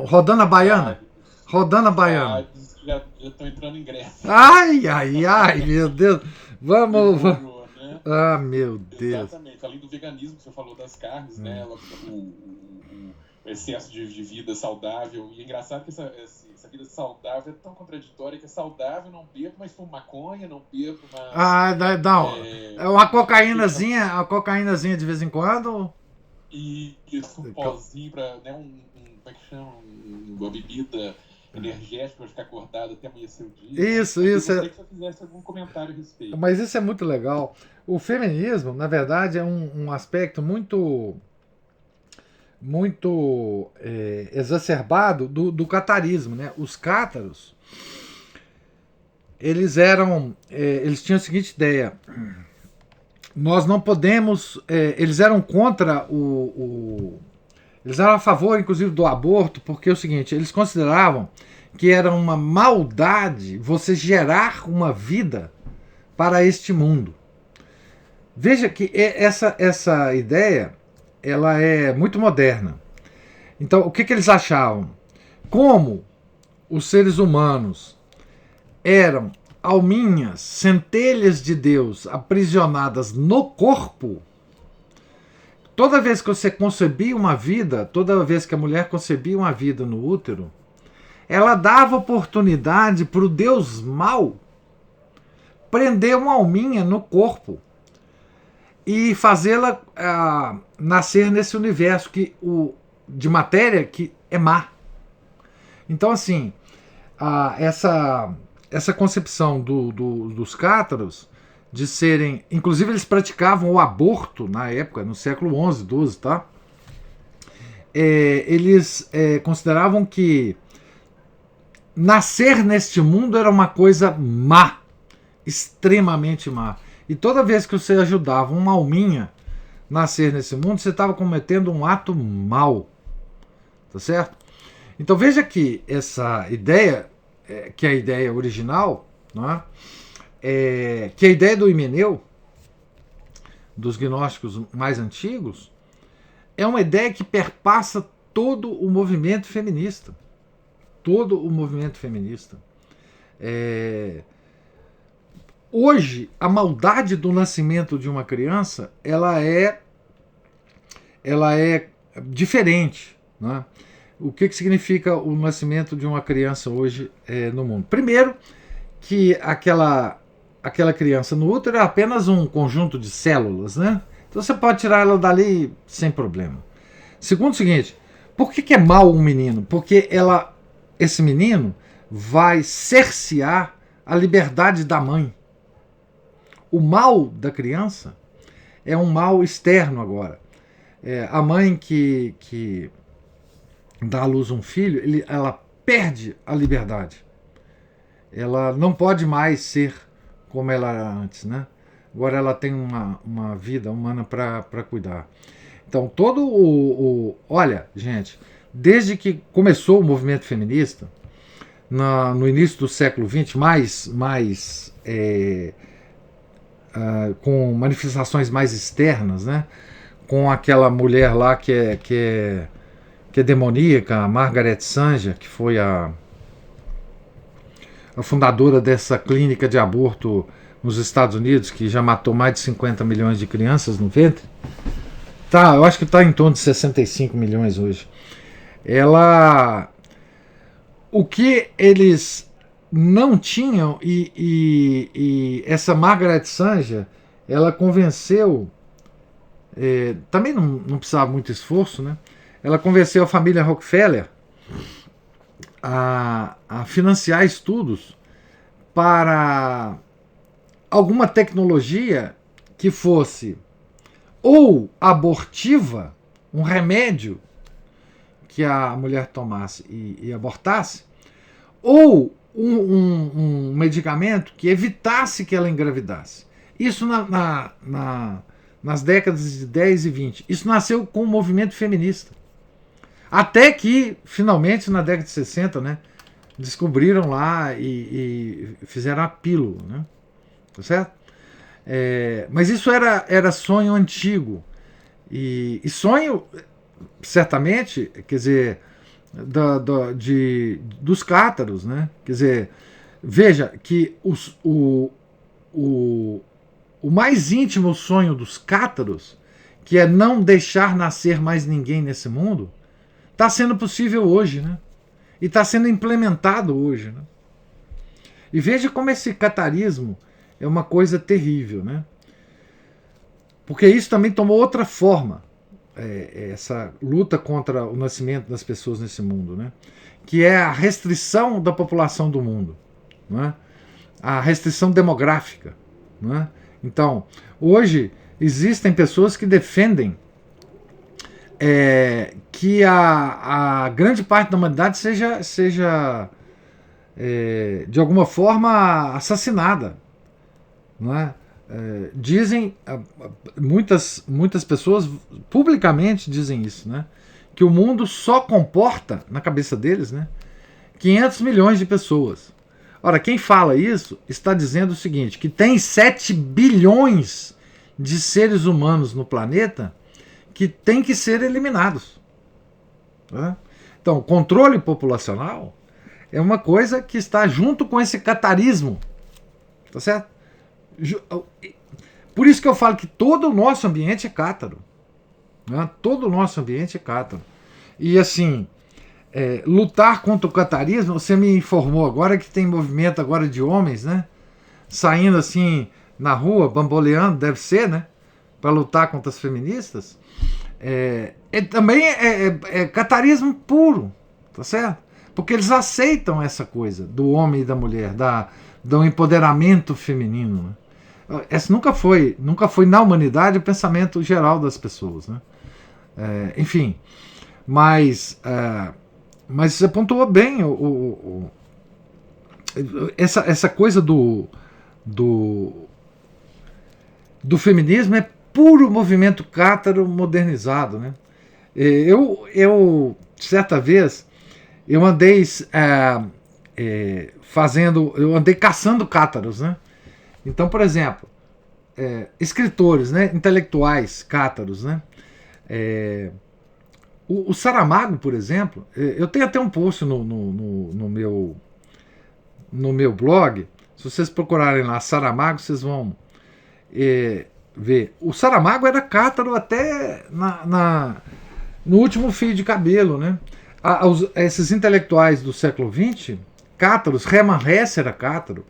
rodando a baiana? Rodando a baiana. Já estão entrando em greve. Ai, meu Deus. Vamos. Né? Meu Deus. Exatamente. Além do veganismo que você falou das carnes, né? O excesso de vida saudável. E é engraçado que essa vida saudável é tão contraditória que é saudável, não bebo, mas fumo maconha, não bebo, mas... não. Uma cocaínazinha de vez em quando. E um pozinho pra, né, como é que chama? Uma bebida energética para ficar acordado até amanhecer o dia. Isso. Eu gostaria que você fizesse algum comentário a respeito. Mas isso é muito legal. O feminismo, na verdade, é um aspecto muito exacerbado do catarismo, né? Os cátaros, eles tinham a seguinte ideia: nós não podemos, eles eram contra eles eram a favor, inclusive, do aborto, porque é o seguinte, eles consideravam que era uma maldade você gerar uma vida para este mundo. Veja que essa ideia, ela é muito moderna. Então, o que eles achavam? Como os seres humanos eram alminhas, centelhas de Deus aprisionadas no corpo, toda vez que você concebia uma vida, toda vez que a mulher concebia uma vida no útero, ela dava oportunidade para o Deus mau prender uma alminha no corpo e fazê-la nascer nesse universo de matéria que é má. Então, assim, essa concepção dos cátaros de serem... Inclusive, eles praticavam o aborto na época, no século XI, XII, tá? Eles consideravam que nascer neste mundo era uma coisa má, extremamente má. E toda vez que você ajudava uma alminha a nascer nesse mundo, você estava cometendo um ato mau. Tá certo? Então veja que essa ideia, que é a ideia original, não é? Que é a ideia do Himeneu, dos gnósticos mais antigos, é uma ideia que perpassa todo o movimento feminista. Todo o movimento feminista. Hoje, a maldade do nascimento de uma criança, ela é diferente, né? O que significa o nascimento de uma criança hoje no mundo? Primeiro, que aquela criança no útero é apenas um conjunto de células, né? Então você pode tirar ela dali sem problema. Segundo, o seguinte: por que é mal um menino? Porque esse menino vai cercear a liberdade da mãe. O mal da criança é um mal externo agora. A mãe que dá à luz um filho, ela perde a liberdade. Ela não pode mais ser como ela era antes, né? Agora ela tem uma vida humana para cuidar. Então, olha, gente, desde que começou o movimento feminista, no início do século XX, com manifestações mais externas, né? Com aquela mulher lá que é demoníaca, a Margaret Sanger, que foi a fundadora dessa clínica de aborto nos Estados Unidos, que já matou mais de 50 milhões de crianças no ventre. Eu acho que está em torno de 65 milhões hoje. O que eles não tinham, e essa Margaret Sanger, ela convenceu, também não precisava muito esforço, né? Ela convenceu a família Rockefeller a financiar estudos para alguma tecnologia que fosse ou abortiva, um remédio que a mulher tomasse e abortasse, ou um medicamento que evitasse que ela engravidasse. Isso nas décadas de 10 e 20. Isso nasceu com o movimento feminista. Até que, finalmente, na década de 60, né, descobriram lá e fizeram a pílula. Né? Tá certo? Mas isso era sonho antigo. E sonho, certamente, quer dizer, dos cátaros, né? Quer dizer, veja que o mais íntimo sonho dos cátaros, que é não deixar nascer mais ninguém nesse mundo, está sendo possível hoje, né? E está sendo implementado hoje, né? E veja como esse catarismo é uma coisa terrível, né? Porque isso também tomou outra forma, essa luta contra o nascimento das pessoas nesse mundo, né? Que é a restrição da população do mundo, não é? A restrição demográfica. Não é? Então, hoje existem pessoas que defendem que a grande parte da humanidade seja de alguma forma assassinada. Não é? Dizem, muitas pessoas publicamente dizem isso, né? Que o mundo só comporta, na cabeça deles, né, 500 milhões de pessoas. Ora, quem fala isso está dizendo o seguinte, que tem 7 bilhões de seres humanos no planeta que têm que ser eliminados. Né? Então, controle populacional é uma coisa que está junto com esse catarismo. Tá certo? Por isso que eu falo que todo o nosso ambiente é cátaro. Né? Todo o nosso ambiente é cátaro. E assim, lutar contra o catarismo, você me informou agora que tem movimento agora de homens, né? Saindo assim na rua, bamboleando, deve ser, né? Para lutar contra as feministas. Também é catarismo puro, tá certo? Porque eles aceitam essa coisa do homem e da mulher, do empoderamento feminino, né? Esse nunca foi na humanidade o pensamento geral das pessoas, né? Enfim, mas você pontuou bem essa coisa do feminismo é puro movimento cátaro modernizado, né? Eu certa vez eu andei caçando cátaros, né? Então, por exemplo, escritores, né, intelectuais cátaros, né? O Saramago, por exemplo, eu tenho até um post no meu blog. Se vocês procurarem lá Saramago, vocês vão ver. O Saramago era cátaro até no último fio de cabelo, né? Esses intelectuais do século XX, cátaros, Hermann Hesse era cátaro.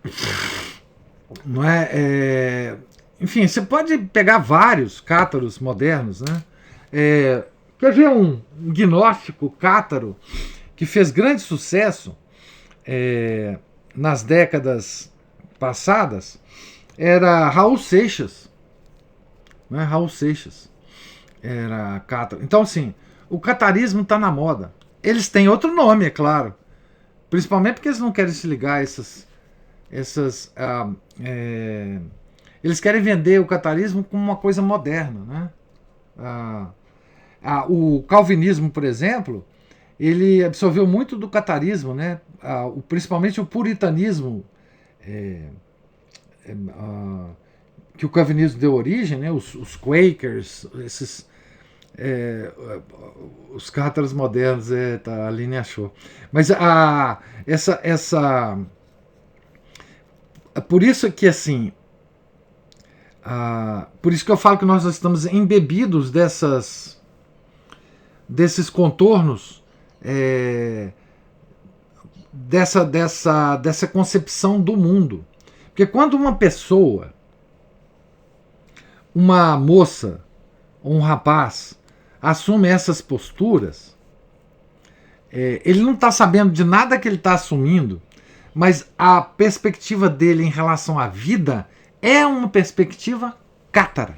Não é? Enfim, você pode pegar vários cátaros modernos, né? Quer ver um gnóstico cátaro que fez grande sucesso nas décadas passadas? Era Raul Seixas. Né? Raul Seixas era cátaro. Então, assim, o catarismo está na moda. Eles têm outro nome, é claro. Principalmente porque eles não querem se ligar a eles querem vender o catarismo como uma coisa moderna, né? O calvinismo, por exemplo, ele absorveu muito do catarismo, né? Principalmente o puritanismo que o calvinismo deu origem, né? Os Quakers, os cátaros modernos, a Aline achou. Mas por isso que assim, por isso que eu falo que nós estamos embebidos desses contornos, dessa concepção do mundo. Porque quando uma pessoa, uma moça ou um rapaz assume essas posturas, ele não está sabendo de nada que ele está assumindo, mas a perspectiva dele em relação à vida é uma perspectiva cátara.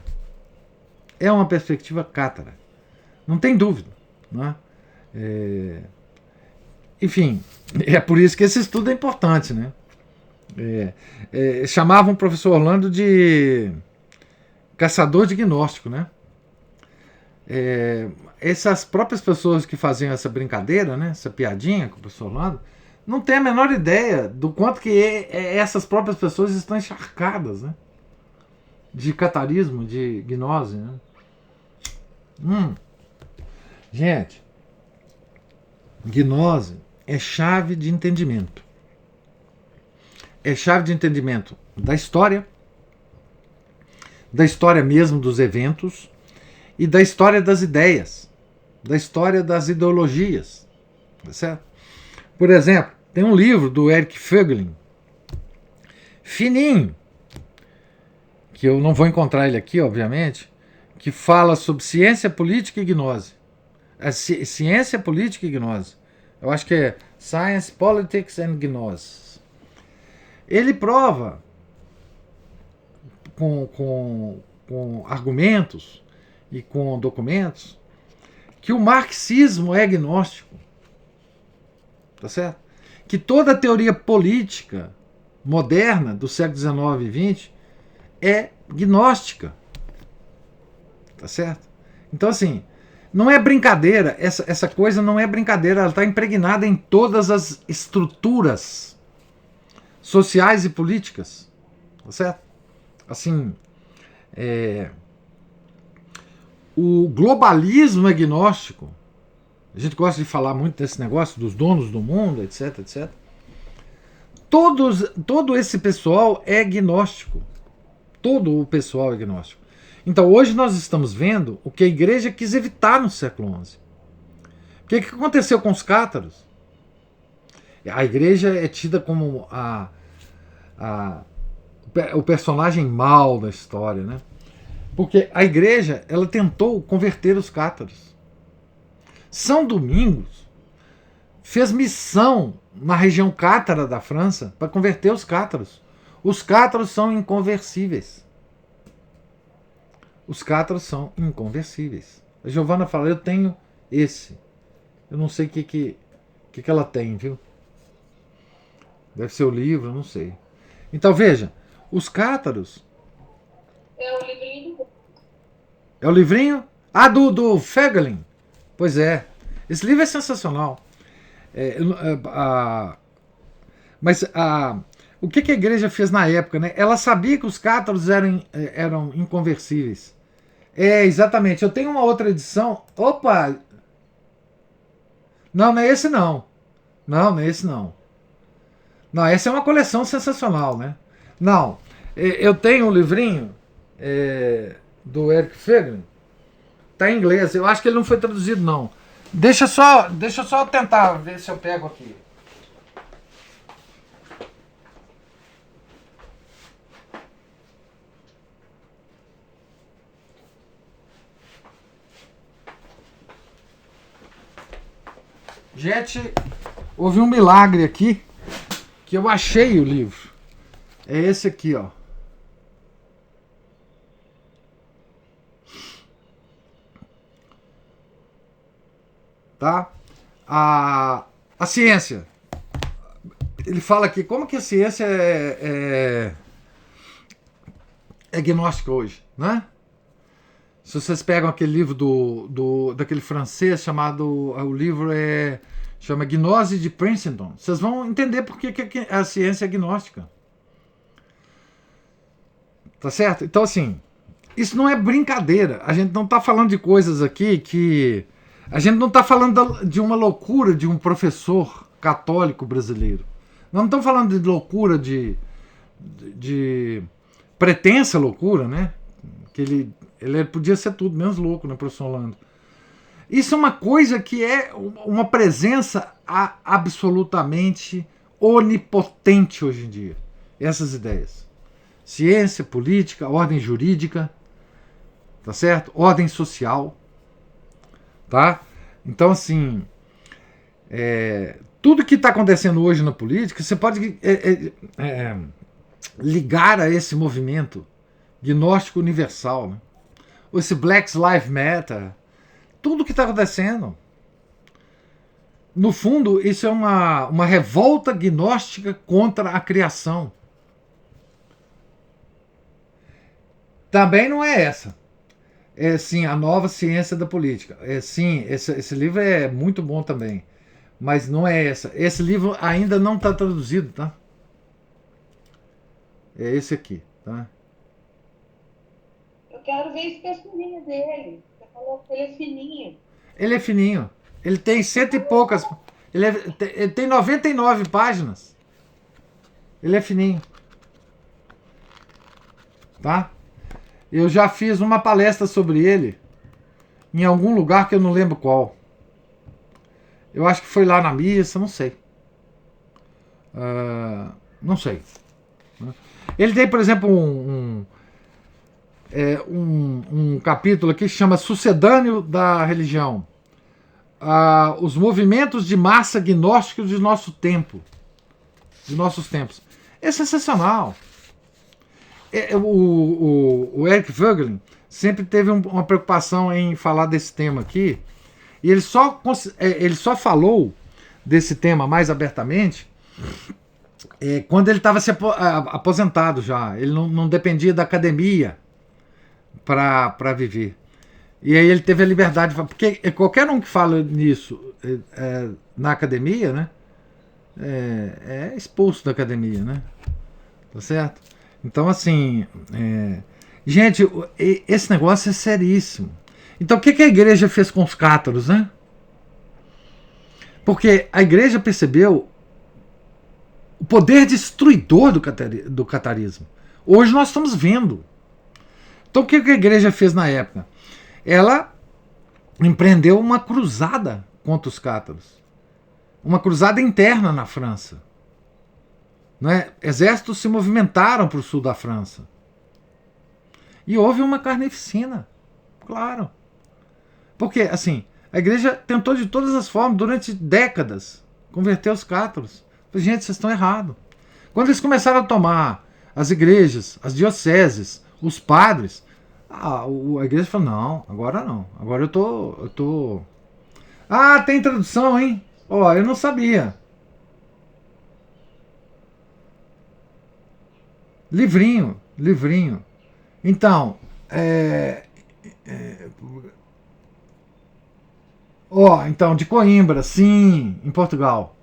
É uma perspectiva cátara. Não tem dúvida. Né? Enfim, é por isso que esse estudo é importante, né? Chamavam o professor Orlando de caçador de gnóstico, né? Essas próprias pessoas que faziam essa brincadeira, né, essa piadinha com o professor Orlando, não tem a menor ideia do quanto que essas próprias pessoas estão encharcadas, né, de catarismo, de gnose, né? Gente, gnose é chave de entendimento. É chave de entendimento da história mesmo dos eventos e da história das ideias, da história das ideologias, tá certo? Por exemplo, tem um livro do Eric Voegelin, fininho, que eu não vou encontrar ele aqui, obviamente, que fala sobre ciência, política e gnose. Ciência, política e gnose. Eu acho que é Science, Politics and Gnose. Ele prova com argumentos e com documentos que o marxismo é gnóstico. Tá certo? Que toda a teoria política moderna do século XIX e XX é gnóstica. Tá certo? Então, assim, não é brincadeira, essa coisa não é brincadeira, ela está impregnada em todas as estruturas sociais e políticas. Tá certo? Assim, o globalismo é gnóstico. A gente gosta de falar muito desse negócio dos donos do mundo, etc, etc. Todo esse pessoal é gnóstico. Todo o pessoal é gnóstico. Então hoje nós estamos vendo o que a igreja quis evitar no século XI. O que aconteceu com os cátaros? A igreja é tida como o personagem mau da história, né? Porque a igreja, ela tentou converter os cátaros. São Domingos fez missão na região cátara da França para converter os cátaros. Os cátaros são inconversíveis. Os cátaros são inconversíveis. A Giovana fala, eu tenho esse. Eu não sei o que ela tem, viu? Deve ser o livro, não sei. Então veja, os cátaros... É o livrinho. É o livrinho? Ah, do Voegelin. Pois é. Esse livro é sensacional. Mas o que a igreja fez na época, né? Ela sabia que os cátaros eram inconversíveis. Exatamente. Eu tenho uma outra edição. Opa! Não é esse não. Não é esse não. Não, essa é uma coleção sensacional, né? Não. Eu tenho um livrinho do Eric Voegelin. Tá em inglês. Eu acho que ele não foi traduzido, não. Deixa eu só tentar ver se eu pego aqui. Gente, houve um milagre aqui que eu achei o livro. É esse aqui, ó. Tá? A ciência. Ele fala aqui como que a ciência é gnóstica hoje, né? Se vocês pegam aquele livro daquele francês chamado, o livro chama Gnose de Princeton, vocês vão entender por que a ciência é gnóstica. Tá certo? Então, assim, isso não é brincadeira. A gente não está falando de coisas aqui que... A gente não está falando de uma loucura de um professor católico brasileiro. Nós não estamos falando de loucura de pretensa loucura, né? Que ele podia ser tudo menos louco, né, professor Orlando? Isso é uma coisa que é uma presença absolutamente onipotente hoje em dia. Essas ideias. Ciência, política, ordem jurídica, tá certo? Ordem social, tá? Então, assim, tudo que está acontecendo hoje na política, você pode ligar a esse movimento gnóstico universal, né? Esse Black Lives Matter, tudo que está acontecendo, no fundo, isso é uma revolta gnóstica contra a criação. Também não é essa. É sim a nova ciência da política. É sim, esse livro é muito bom também. Mas não é essa. Esse livro ainda não está traduzido, tá? É esse aqui, tá? Eu quero ver esse pescocinho dele. Você falou que ele é fininho. Ele é fininho. Ele tem 100 e poucas. Ele tem 99 páginas. Ele é fininho. Tá? Eu já fiz uma palestra sobre ele em algum lugar que eu não lembro qual. Eu acho que foi lá na missa, não sei. Não sei. Ele tem, por exemplo, um capítulo aqui que chama Sucedâneo da Religião. Os movimentos de massa gnósticos de nosso tempo. De nossos tempos. É sensacional. O Eric Voegelin sempre teve uma preocupação em falar desse tema aqui. E ele só falou desse tema mais abertamente quando ele estava aposentado já. Ele não dependia da academia para viver. E aí ele teve a liberdade, porque qualquer um que fala nisso na academia, né, é expulso da academia, né? Tá certo? Então, assim, gente, esse negócio é seríssimo. Então, o que a igreja fez com os cátaros, né? Porque a igreja percebeu o poder destruidor do catarismo. Hoje nós estamos vendo. Então, o que a igreja fez na época? Ela empreendeu uma cruzada contra os cátaros. Uma cruzada interna na França. Né? Exércitos se movimentaram para o sul da França. E houve uma carnificina. Claro. Porque, assim, a igreja tentou de todas as formas, durante décadas, converter os cátaros. Gente, vocês estão errados. Quando eles começaram a tomar as igrejas, as dioceses, os padres, a igreja falou, não, agora não. Agora eu tô... Ah, tem tradução, hein? Ó, eu não sabia. Livrinho. Então, então, de Coimbra, sim, em Portugal.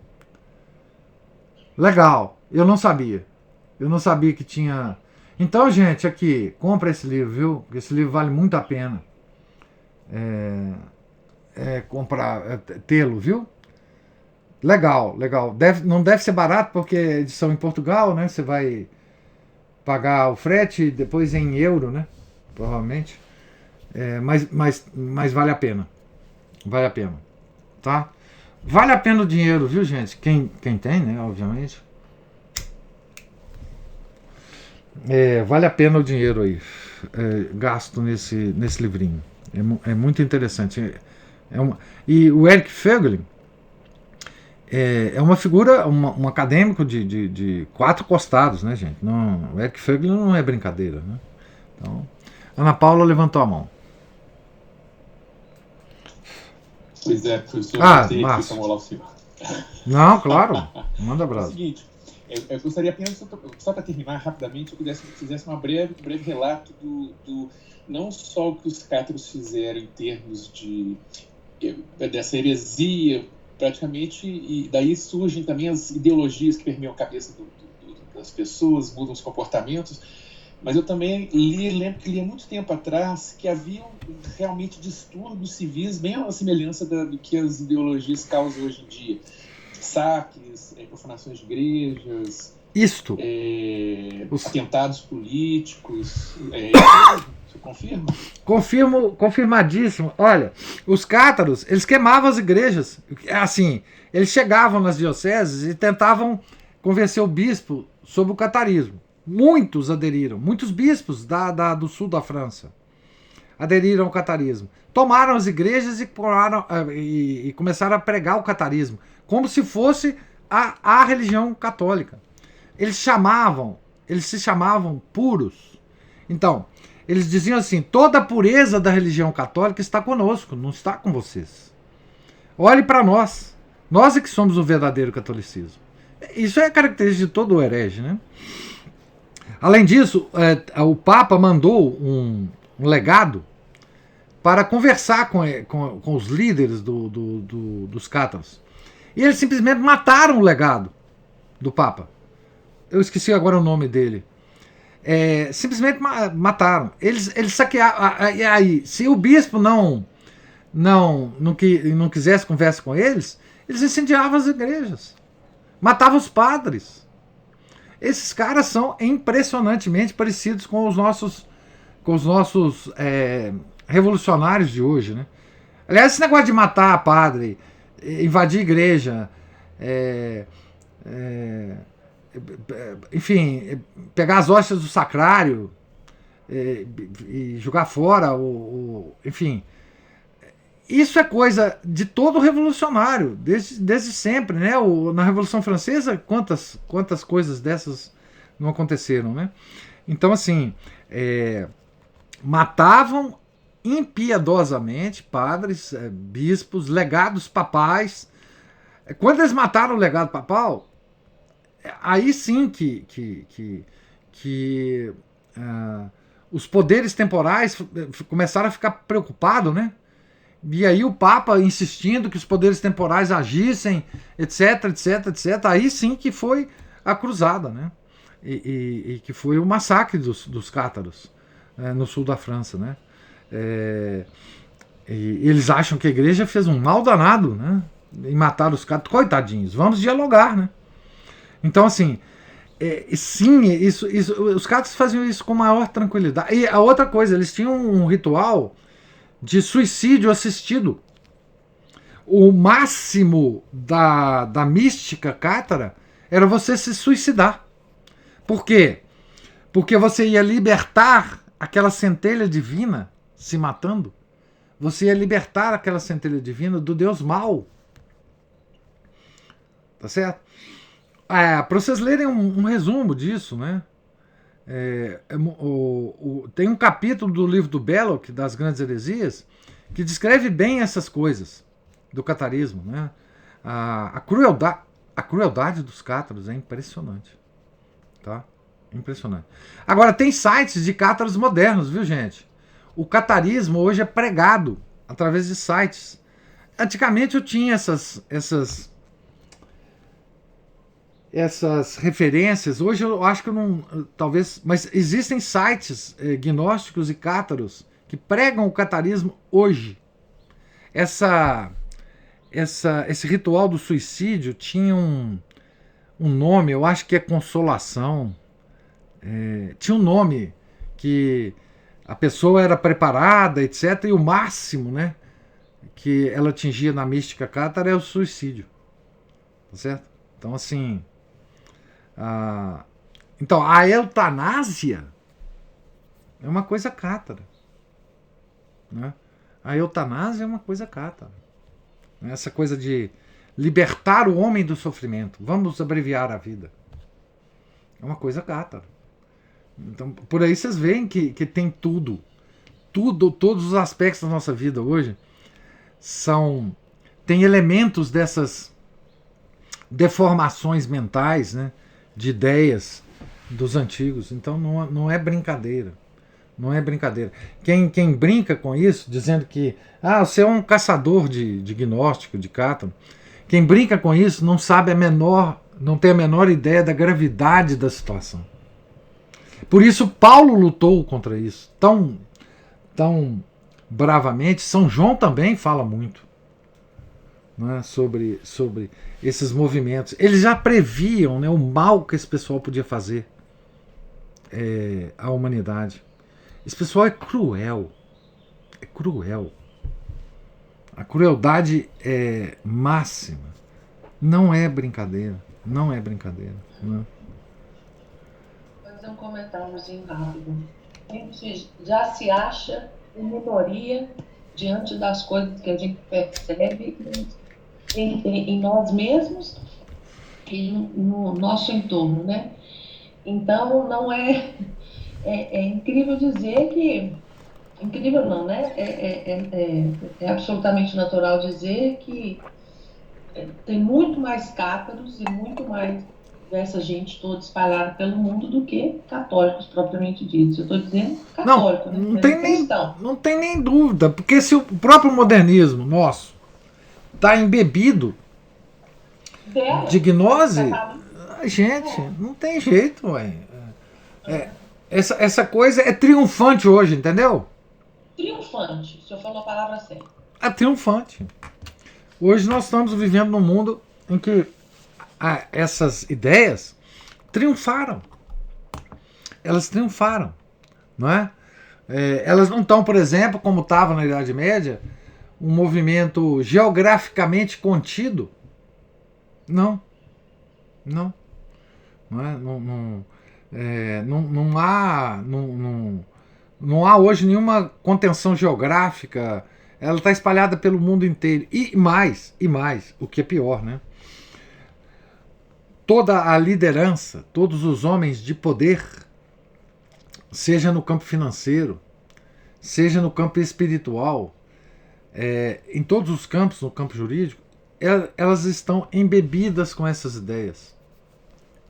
Legal, eu não sabia. Eu não sabia que tinha... Então, gente, aqui, compra esse livro, viu? Porque esse livro vale muito a pena. Comprar, tê-lo, viu? Legal. Não deve ser barato, porque é edição em Portugal, né? Você vai pagar o frete depois em euro, né? Provavelmente. Mas vale a pena. Vale a pena. Tá? Vale a pena o dinheiro, viu, gente? Quem tem, né? Obviamente. Vale a pena o dinheiro aí. Gasto nesse livrinho. É muito interessante. E o Eric Voegelin é uma figura, um acadêmico de 4 costados, né, gente? Não, o Eric Voegelin não é brincadeira, né? Então, Ana Paula levantou a mão. Pois é, professor. Não, claro. Manda abraço. É o seguinte, eu gostaria apenas, só para terminar rapidamente, eu fizesse um breve relato do não só o que os cátaros fizeram em termos dessa heresia, praticamente, e daí surgem também as ideologias que permeiam a cabeça das pessoas, mudam os comportamentos, mas eu também lembro que li há muito tempo atrás que havia realmente distúrbios civis bem à semelhança do que as ideologias causam hoje em dia. Saques, profanações de igrejas, atentados políticos. Você confirma? Confirmadíssimo. Olha, os cátaros, eles queimavam as igrejas. Assim, eles chegavam nas dioceses e tentavam convencer o bispo sobre o catarismo. Muitos aderiram, muitos bispos do sul da França aderiram ao catarismo. Tomaram as igrejas e começaram a pregar o catarismo, como se fosse a religião católica. Eles se chamavam puros. Então, eles diziam assim, toda a pureza da religião católica está conosco, não está com vocês. Olhe para nós. Nós é que somos o verdadeiro catolicismo. Isso é característica de todo o herege, né? Além disso, o Papa mandou um legado para conversar com os líderes dos cátaros. E eles simplesmente mataram o legado do Papa. Eu esqueci agora o nome dele. Simplesmente mataram. Eles saquearam. E aí, se o bispo não quisesse conversa com eles, eles incendiavam as igrejas. Matavam os padres. Esses caras são impressionantemente parecidos com os nossos revolucionários de hoje, né? Aliás, esse negócio de matar padre, invadir igreja, enfim, pegar as hóstias do sacrário e jogar fora, enfim, isso é coisa de todo revolucionário, desde sempre, né? Na Revolução Francesa, quantas coisas dessas não aconteceram, né? Então, assim, matavam impiedosamente padres, bispos, legados papais. Quando eles mataram o legado papal, aí sim que os poderes temporais começaram a ficar preocupados, né? E aí o Papa insistindo que os poderes temporais agissem, etc, etc, etc. Aí sim que foi a cruzada, né? E que foi o massacre dos cátaros no sul da França, né? E eles acham que a igreja fez um mal danado, né? Em matar os cátaros. Coitadinhos, vamos dialogar, né? Então, assim, sim, os cátaros faziam isso com maior tranquilidade. E a outra coisa, eles tinham um ritual de suicídio assistido. O máximo da mística cátara era você se suicidar. Por quê? Porque você ia libertar aquela centelha divina se matando. Você ia libertar aquela centelha divina do Deus mau. Tá certo? Para vocês lerem um resumo disso, né? Tem um capítulo do livro do Belloc, das Grandes Heresias, que descreve bem essas coisas do catarismo, né? A crueldade dos cátaros é impressionante, tá? Impressionante. Agora, tem sites de cátaros modernos, viu, gente? O catarismo hoje é pregado através de sites. Antigamente eu tinha essas referências. Hoje eu acho que eu não, talvez, mas existem sites gnósticos e cátaros que pregam o catarismo hoje. Esse ritual do suicídio tinha um nome, eu acho que é consolação. Tinha um nome que a pessoa era preparada, etc. E o máximo, né, que ela atingia na mística cátara é o suicídio. Tá certo? Então, assim, então, a eutanásia é uma coisa cátara, né? A eutanásia é uma coisa cátara. Essa coisa de libertar o homem do sofrimento. Vamos abreviar a vida. É uma coisa cátara. Então, por aí vocês veem que tem tudo. Todos os aspectos da nossa vida hoje tem elementos dessas deformações mentais, né? De ideias dos antigos. Então não é brincadeira. Não é brincadeira. Quem brinca com isso, dizendo que você é um caçador de gnóstico, de cátaro, quem brinca com isso não tem a menor ideia da gravidade da situação. Por isso Paulo lutou contra isso tão bravamente. São João também fala muito, né, sobre esses movimentos. Eles já previam, né, o mal que esse pessoal podia fazer à humanidade. Esse pessoal é cruel. É cruel. A crueldade é máxima. Não é brincadeira. Não é brincadeira. Não. Vou fazer um comentáriozinho rápido. A gente já se acha em minoria diante das coisas que a gente percebe em nós mesmos e no nosso entorno, né? Então, não é incrível dizer que... Incrível não, né? É absolutamente natural dizer que tem muito mais cátaros e muito mais dessa gente toda espalhada pelo mundo do que católicos propriamente ditos. Eu estou dizendo católico, né? Não tem Cristão. não tem nem dúvida, porque se o próprio modernismo nosso está embebido de gnose, gente, não tem jeito, ué. Essa coisa é triunfante hoje, entendeu? Triunfante, o senhor falou a palavra certa. É triunfante. Hoje nós estamos vivendo num mundo em que essas ideias triunfaram. Elas triunfaram, não é? Elas não estão, por exemplo, como estava na Idade Média, um movimento geograficamente contido. Não. Não. Não é? Não há hoje nenhuma contenção geográfica. Ela está espalhada pelo mundo inteiro. E mais, o que é pior, né? Toda a liderança, todos os homens de poder, seja no campo financeiro, seja no campo espiritual, em todos os campos, no campo jurídico, elas estão embebidas com essas ideias.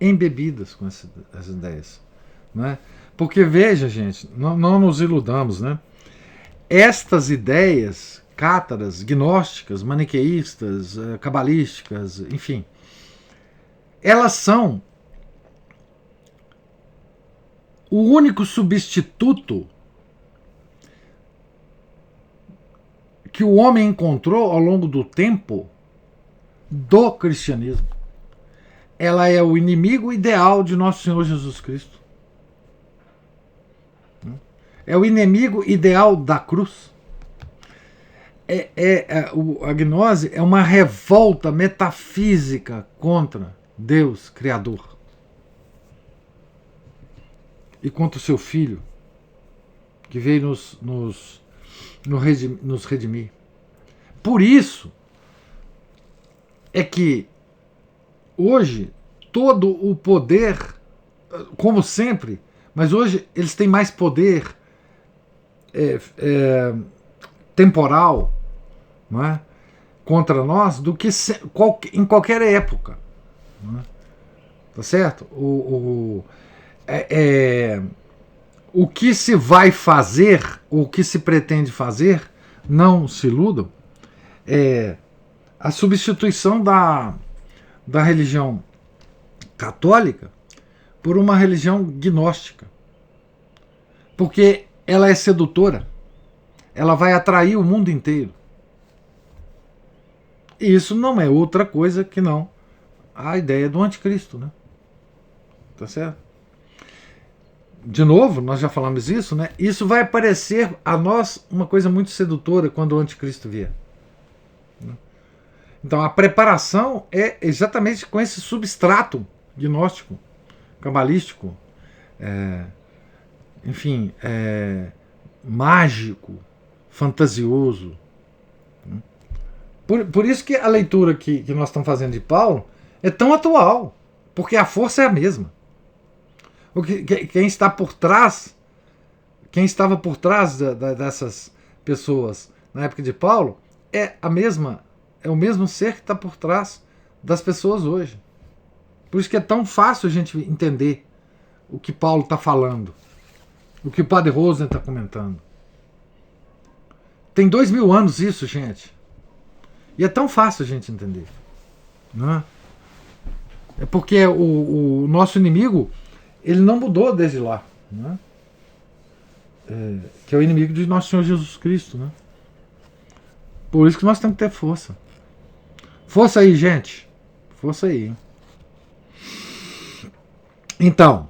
Embebidas com essas ideias. Não é? Porque, veja, gente, não nos iludamos, né? Estas ideias cátaras, gnósticas, maniqueístas, cabalísticas, enfim, elas são o único substituto que o homem encontrou ao longo do tempo do cristianismo. Ela é o inimigo ideal de nosso Senhor Jesus Cristo. É o inimigo ideal da cruz. A gnose é uma revolta metafísica contra Deus Criador e contra o seu Filho, que veio nos redimir. Por isso é que hoje todo o poder, como sempre, mas hoje eles têm mais poder temporal, não é? Contra nós do que em qualquer época. Não é? Tá certo? O que se vai fazer, o que se pretende fazer, não se iludam, é a substituição da religião católica por uma religião gnóstica. Porque ela é sedutora. Ela vai atrair o mundo inteiro. E isso não é outra coisa que não a ideia do anticristo, né? Tá certo? De novo, nós já falamos isso, né? Isso vai parecer a nós uma coisa muito sedutora quando o anticristo vier. Então a preparação é exatamente com esse substrato gnóstico, cabalístico, enfim, mágico, fantasioso. Por isso que a leitura que nós estamos fazendo de Paulo é tão atual, porque a força é a mesma. Quem está por trás, quem estava por trás dessas pessoas na época de Paulo é o mesmo ser que está por trás das pessoas hoje. Por isso que é tão fácil a gente entender o que Paulo está falando, o que o Padre Rosen está comentando. Tem 2000 anos isso, gente. E é tão fácil a gente entender. Não é? É porque o nosso inimigo, ele não mudou desde lá. Não é? Que é o inimigo de nosso Senhor Jesus Cristo. Né? Por isso que nós temos que ter força. Força aí, gente. Força aí. Hein? Então,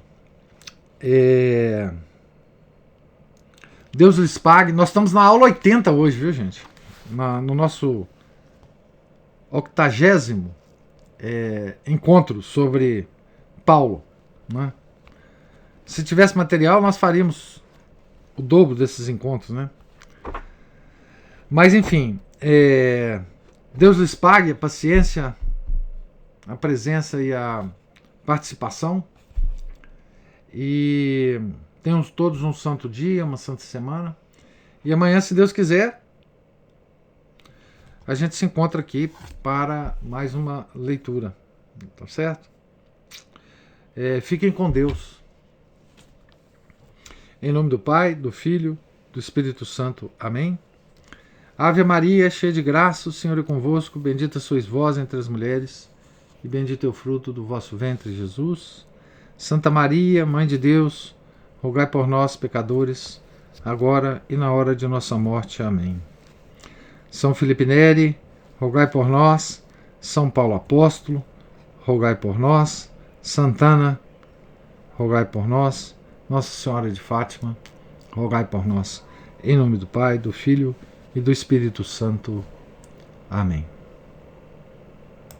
Deus lhes pague. Nós estamos na aula 80 hoje, viu, gente? No nosso 80º encontro sobre Paulo. Né? Se tivesse material, nós faríamos o dobro desses encontros, né? Mas, enfim, Deus lhes pague a paciência, a presença e a participação. E tenhamos todos um santo dia, uma santa semana. E amanhã, se Deus quiser, a gente se encontra aqui para mais uma leitura. Tá certo? Fiquem com Deus. Em nome do Pai, do Filho, do Espírito Santo. Amém. Ave Maria, cheia de graça, o Senhor é convosco. Bendita sois vós entre as mulheres, e bendito é o fruto do vosso ventre, Jesus. Santa Maria, Mãe de Deus, rogai por nós, pecadores, agora e na hora de nossa morte. Amém. São Felipe Neri, rogai por nós. São Paulo Apóstolo, rogai por nós. Santana, rogai por nós. Nossa Senhora de Fátima, rogai por nós. Em nome do Pai, do Filho e do Espírito Santo. Amém.